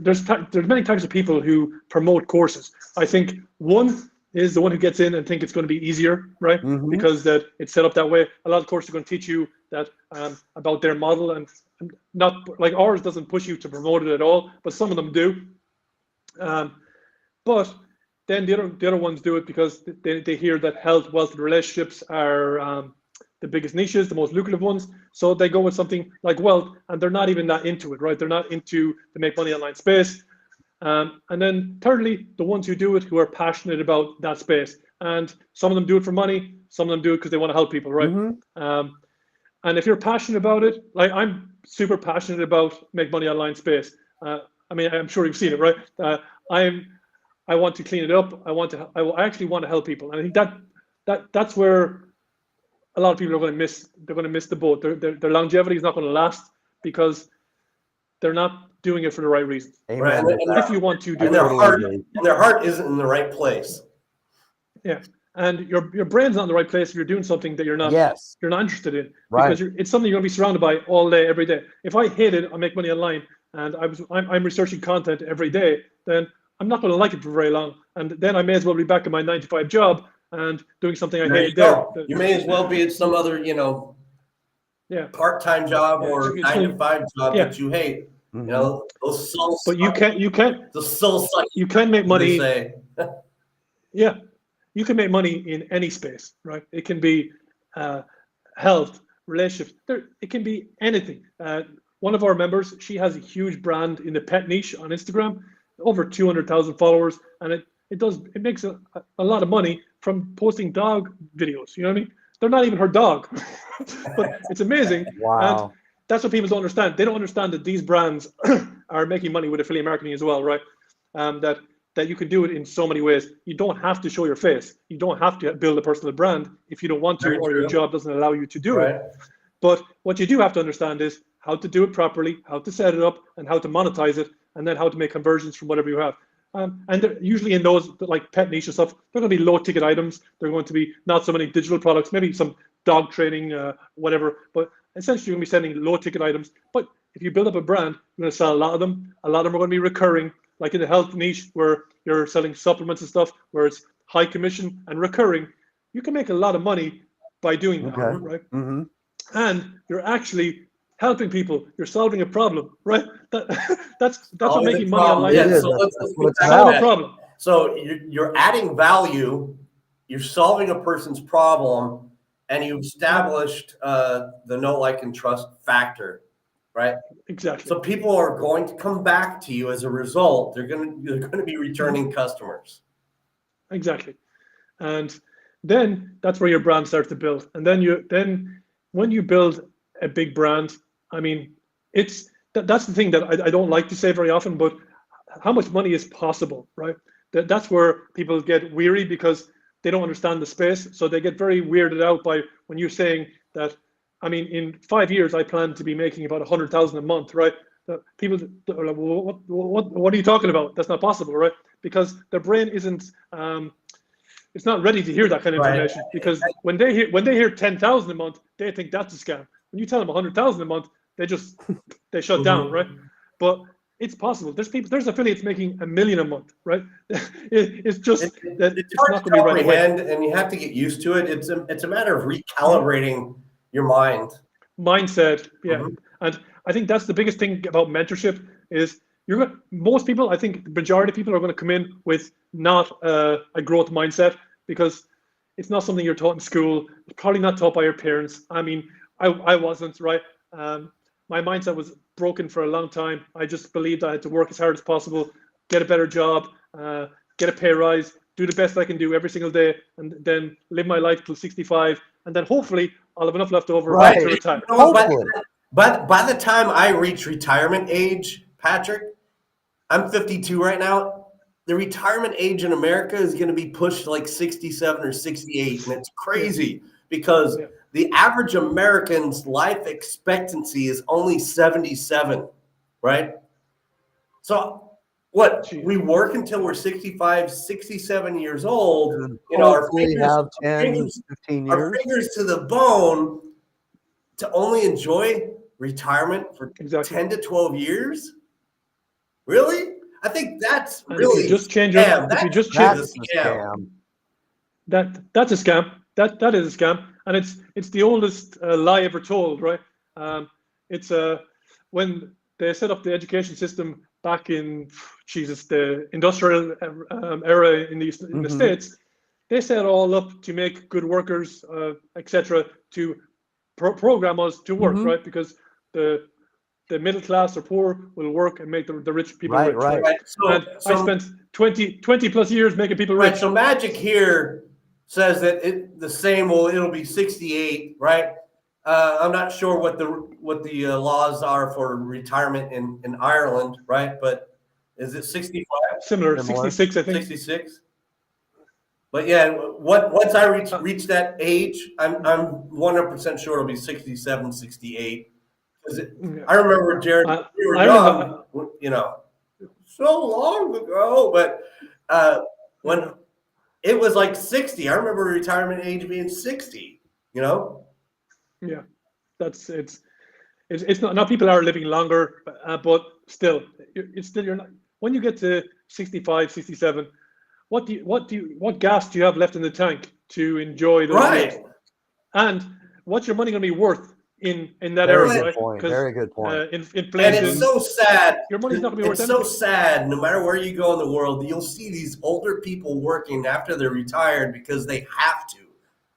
many types of people who promote courses. I think one is the one who gets in and think it's going to be easier, right? Because that it's set up that way. A lot of courses are going to teach you that about their model, and not like ours doesn't push you to promote it at all, but some of them do. But then the other ones do it because they hear that health, wealth, and relationships are the biggest niches, the most lucrative ones. So they go with something like wealth, and they're not even that into it, right? They're not into the make money online space. And then thirdly, the ones who do it who are passionate about that space. And some of them do it for money, some of them do it because they want to help people, right? And if you're passionate about it, like I'm super passionate about make money online space. I mean, I'm sure you've seen it, right? I want to clean it up. I actually want to help people. And I think that's where a lot of people are going to miss. They're going to miss the boat. Their longevity is not going to last because they're not doing it for the right reasons. Right. And if you want to do and their heart isn't in the right place. Yeah. And your brain's not in the right place if you're doing something that you're not interested in. Right. Because it's something you're going to be surrounded by all day, every day. If I hated I make money online and I'm researching content every day, then I'm not going to like it for very long. And then I may as well be back in my 9-to-5 job and doing something I hate there. You may as well be at some other, part-time job or 9-to-5 job that you hate. Those soul. But you can the soul cycle. You can make money. Yeah. You can make money in any space, right? It can be health, relationships. It can be anything. One of our members, she has a huge brand in the pet niche on Instagram, over 200,000 followers, and it makes a lot of money from posting dog videos. You know what I mean? They're not even her dog, but it's amazing. Wow. And that's what people don't understand. They don't understand that these brands are making money with affiliate marketing as well, right? That you can do it in so many ways. You don't have to show your face. You don't have to build a personal brand if you don't want to, or your job doesn't allow you to do it. But what you do have to understand is how to do it properly, how to set it up, and how to monetize it, and then how to make conversions from whatever you have. And usually in those like pet niche and stuff, they're going to be low ticket items. They're going to be not so many digital products, maybe some dog training, whatever. But essentially you're going to be selling low ticket items. But if you build up a brand, you're going to sell a lot of them. A lot of them are going to be recurring. Like in the health niche where you're selling supplements and stuff, where it's high commission and recurring, you can make a lot of money by doing that, right? And you're actually helping people. You're solving a problem, right? That's what making money online is. So let's solve a problem. So you're adding value. You're solving a person's problem, and you established the know, like, and trust factor, right? Exactly. So people are going to come back to you as a result. They're going to be returning customers. Exactly. And then that's where your brand starts to build. And then when you build a big brand, I mean, that's the thing that I don't like to say very often, but how much money is possible, right? That's where people get weary because they don't understand the space. So they get very weirded out by when you're saying that, I mean, in 5 years, I plan to be making about 100,000 a month, right? People are like, well, what are you talking about? That's not possible, right? Because their brain isn't, it's not ready to hear that kind of information. Right. Because when they hear 10,000 a month, they think that's a scam. When you tell them 100,000 a month, they shut down, right? But it's possible. There's affiliates making $1 million a month, right? It's just that it's it's hard not to going to be right away. comprehend, and you have to get used to it. It's a matter of recalibrating your mind. Mindset, yeah. And I think that's the biggest thing about mentorship is most people, I think the majority of people are going to come in with not a growth mindset because it's not something you're taught in school. It's probably not taught by your parents. I mean, I wasn't, right? My mindset was broken for a long time. I just believed I had to work as hard as possible, get a better job, get a pay rise, do the best I can do every single day, and then live my life till 65. And then hopefully I'll have enough left over to retire. You know what, but by the time I reach retirement age, Patrick, I'm 52 right now. The retirement age in America is going to be pushed to like 67 or 68, and it's crazy because the average American's life expectancy is only 77, right? So what, we work until we're 65, 67 years old, you know, our have 10, 15 years. our fingers to the bone to only enjoy retirement for 10 to 12 years? Really? I think that's really if you just change scam. if you just That's change a scam. that's a scam. That is a scam, and it's the oldest lie ever told, right? It's when they set up the education system back in the industrial era in the States, they set it all up to make good workers, etc., to program us to work, right? Because the middle class or poor will work and make the rich people rich. Right. So I spent 20 plus years making people rich. So magic here says that the same it'll be 68, right? I'm not sure what the laws are for retirement in Ireland, right? But is it 65? Similar, 66, I think. 66. But yeah, once I reach that age, I'm 100% sure it'll be 67, 68. I remember, Jared, we were young, you know, so long ago, but when it was like 60, I remember retirement age being 60, you know? Yeah, it's not, now people are living longer, but still, you're not, when you get to 65, 67, what gas do you have left in the tank to enjoy those years? And what's your money going to be worth in that era, right? Very good point. Inflation, and it's so sad. Your money's not going to be worth anything. It's so sad. No matter where you go in the world, you'll see these older people working after they're retired because they have to,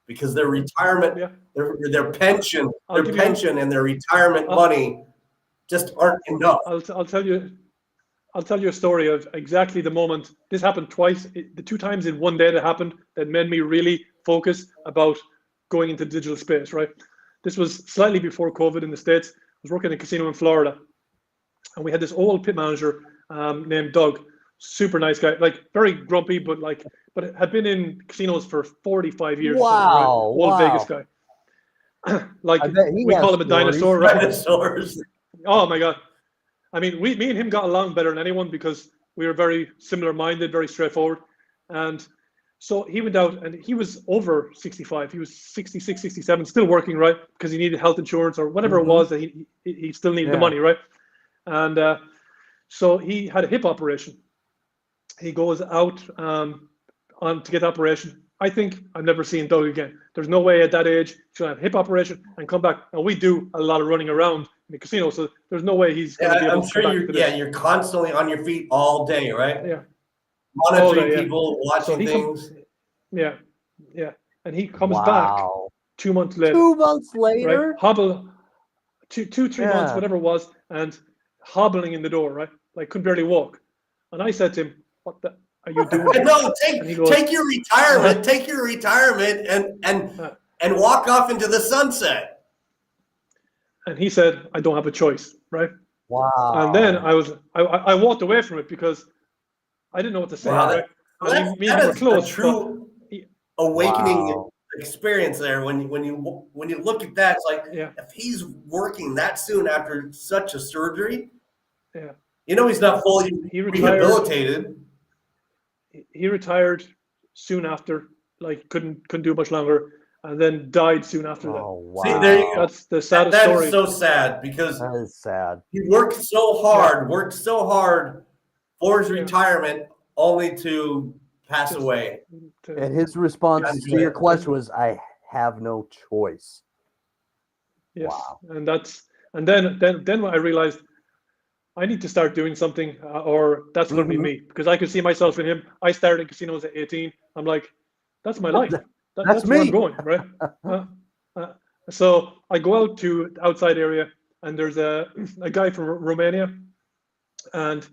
because their retirement, their pension, and their retirement money just aren't enough. I'll tell you a story of exactly the moment this happened twice. The 2 times in one day that happened that made me really focus about going into digital space, right? This was slightly before COVID in the States. I was working in a casino in Florida, and we had this old pit manager named Doug, super nice guy, like very grumpy, but had been in casinos for 45 years. Wow, Old Vegas guy. Like we call him a dinosaur, right? Dinosaurs. Oh my God. I mean, me and him got along better than anyone because we were very similar minded, very straightforward. And so he went out and he was over 65. He was 66, 67, still working, right? Because he needed health insurance or whatever it was that he still needed the money, right? And so he had a hip operation. He goes out on to get the operation. I think I've never seen Doug again. There's no way at that age he's going to have a hip operation and come back. And we do a lot of running around in the casino, so there's no way he's going to be able to come back to this. You're constantly on your feet all day, right? Yeah. Monitoring people, watching things. Yeah. And he comes back 2 months later, 2 months right? later? Hobble, 3 months, Yeah. whatever it was, and hobbling in the door, right? Like couldn't barely walk. And I said to him, "What the are you doing here?" No, And he goes, take your retirement, take your retirement, and walk off into the sunset. and he said, "I don't have a choice," right? And then Wow. I walked away from it because I didn't know what to say, Wow, right? And me and that him were is a close, but true awakening Wow. experience there. When you look at that, it's like yeah, if he's working that soon after such a surgery, yeah. he's not fully He retired. rehabilitated. He retired soon after, like couldn't do much longer, and then died soon after that. Oh, See, there you wow. go. That's the saddest That story. is so sad because That is sad. he worked so hard for his Yeah. retirement, only to pass Just away. And his response Gotta do to your it. question was, I have no choice. Yes, Wow. and then I realized I need to start doing something, or that's going to be Mhm. me, because I could see myself in him. I started in casinos at 18. I'm like, that's my life. That's That's where I'm me. going, right? Uh, so I go out to the outside area, and there's a guy from Romania, and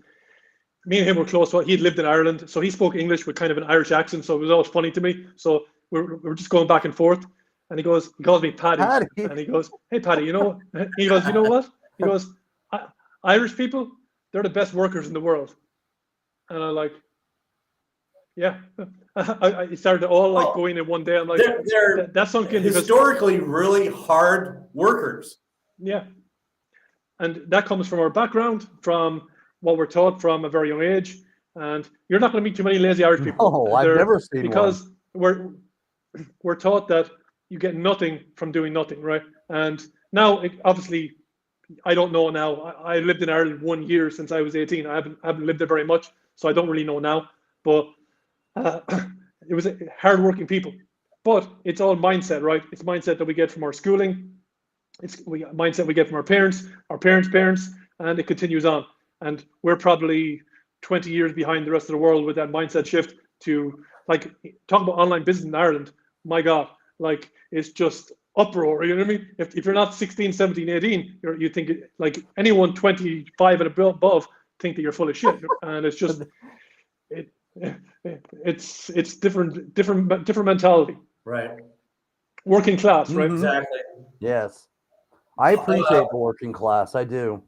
me and him were close. Well, he'd lived in Ireland, so he spoke English with kind of an Irish accent. So it was always funny to me. So we're just going back and forth. And he calls me Paddy. Paddy. And he goes, "Hey, Paddy, you know what?" He goes, "You know what?" He goes, Irish people, they're the best workers in the world. And I'm like, yeah. I started all like Oh, going in one day. I'm like, they're that's sunk in because, historically really hard workers. yeah. And that comes from our background, from what we're taught from a very young age. And you're not going to meet too many lazy Irish people. No, I've never seen because we're taught that you get nothing from doing nothing, right? And now, obviously, I don't know now. I lived in Ireland 1 year since I was 18. I haven't lived there very much, so I don't really know now. But it was hardworking people. But it's all mindset, right? It's mindset that we get from our schooling. It's mindset we get from our parents, parents, and it continues on. And we're probably 20 years behind the rest of the world with that mindset shift to, like, talk about online business in Ireland. My God, like, it's just uproar. You know what I mean? If you're not 16, 17, 18, you think like anyone 25 and above think that you're full of shit. And it's just, it's different mentality. Right. Working class, right? Mhm. Exactly. Yes. I appreciate the working class. I do.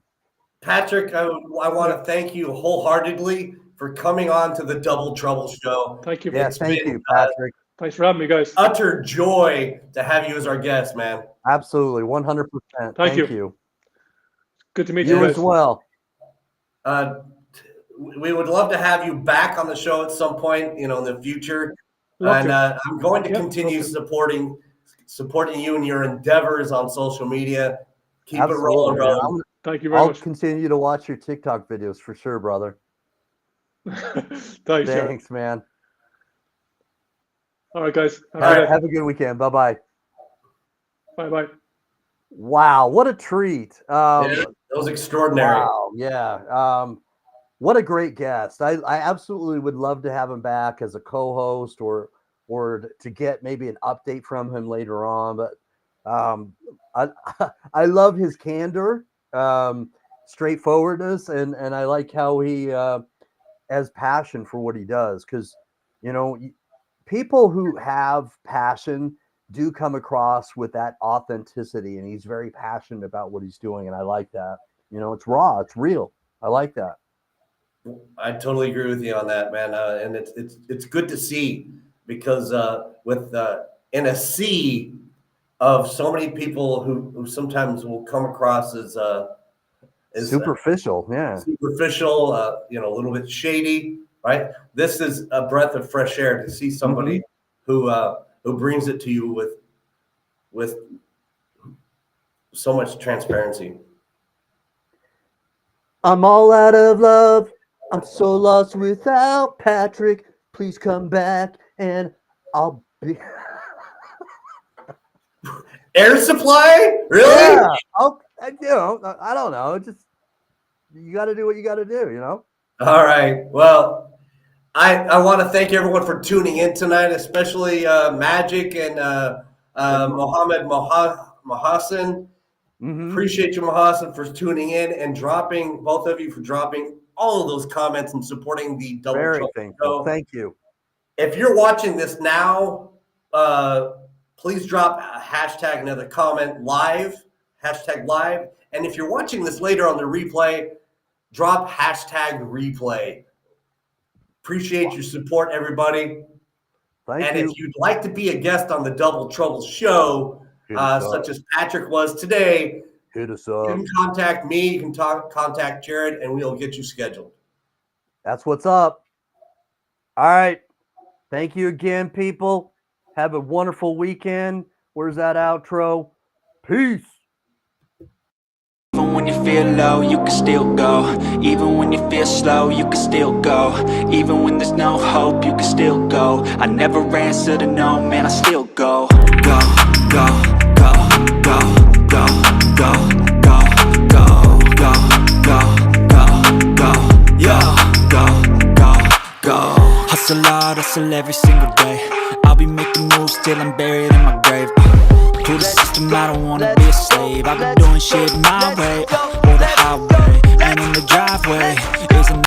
Patrick, I want to thank you wholeheartedly for coming on to the Double Trouble Show. Thank you. Yeah, It's thank been you, Patrick. Thanks for having me, guys. utter joy to have you as our guest, man. Absolutely, 100%. Thank you. you. Good to meet You you as guys. well. We would love to have you back on the show at some point, in the future. Love And to. I'm going to Yep, continue love to. supporting you and your endeavors on social media. Keep it rolling, Absolutely. brother. Thank you very I'll much. continue to watch your TikTok videos for sure, brother. Thanks, Jared. Thanks, man. All right, guys. All right, have a good weekend. Bye-bye. Bye-bye. Wow, what a treat. Yeah, that was extraordinary. Wow, yeah. What a great guest. I absolutely would love to have him back as a co-host or to get maybe an update from him later on. But I love his candor, straightforwardness, and I like how he has passion for what he does, because people who have passion do come across with that authenticity, and he's very passionate about what he's doing, and I like that. It's raw, it's real. I like that. I totally agree with you on that, man. And it's good to see, because with in a sea of so many people who sometimes will come across as superficial, superficial, a little bit shady, right? This is a breath of fresh air to see somebody who brings it to you with so much transparency. I'm all out of love. I'm so lost without Patrick. Please come back and I'll be Air Supply? Really? Yeah. I don't know. Just you got to do what you got to do. All right. Well, I want to thank everyone for tuning in tonight, especially Magic and Mohammed Mohassan. Mhm. Appreciate you, Mohassan, for tuning in and dropping, both of you for dropping all of those comments and supporting the Double Very Trouble thankful. Show. Thank you. If you're watching this now, please drop a hashtag another comment live, hashtag live. And if you're watching this later on the replay, drop hashtag replay. Appreciate your support, everybody. Thank And you. if you'd like to be a guest on the Double Trouble Show, Hit us up. such as Patrick was today, Hit us you up. can contact me, you can contact Jared, and we'll get you scheduled. That's what's up. All right. Thank you again, people. Have a wonderful weekend. Where's that outro? Peace. Even when you feel low, you can still go. Even when you feel slow, you can still go. Even when there's no hope, you can still go. I never answer to no, man, I still go. Go, go, go, go, go, go, go, go, go, go, go, go, yeah, go. Hustle hard, hustle every single day. I'll be making moves till I'm buried in my grave. To the system, I don't wanna be a slave. I've been doing shit my way, or the highway. And in the driveway is an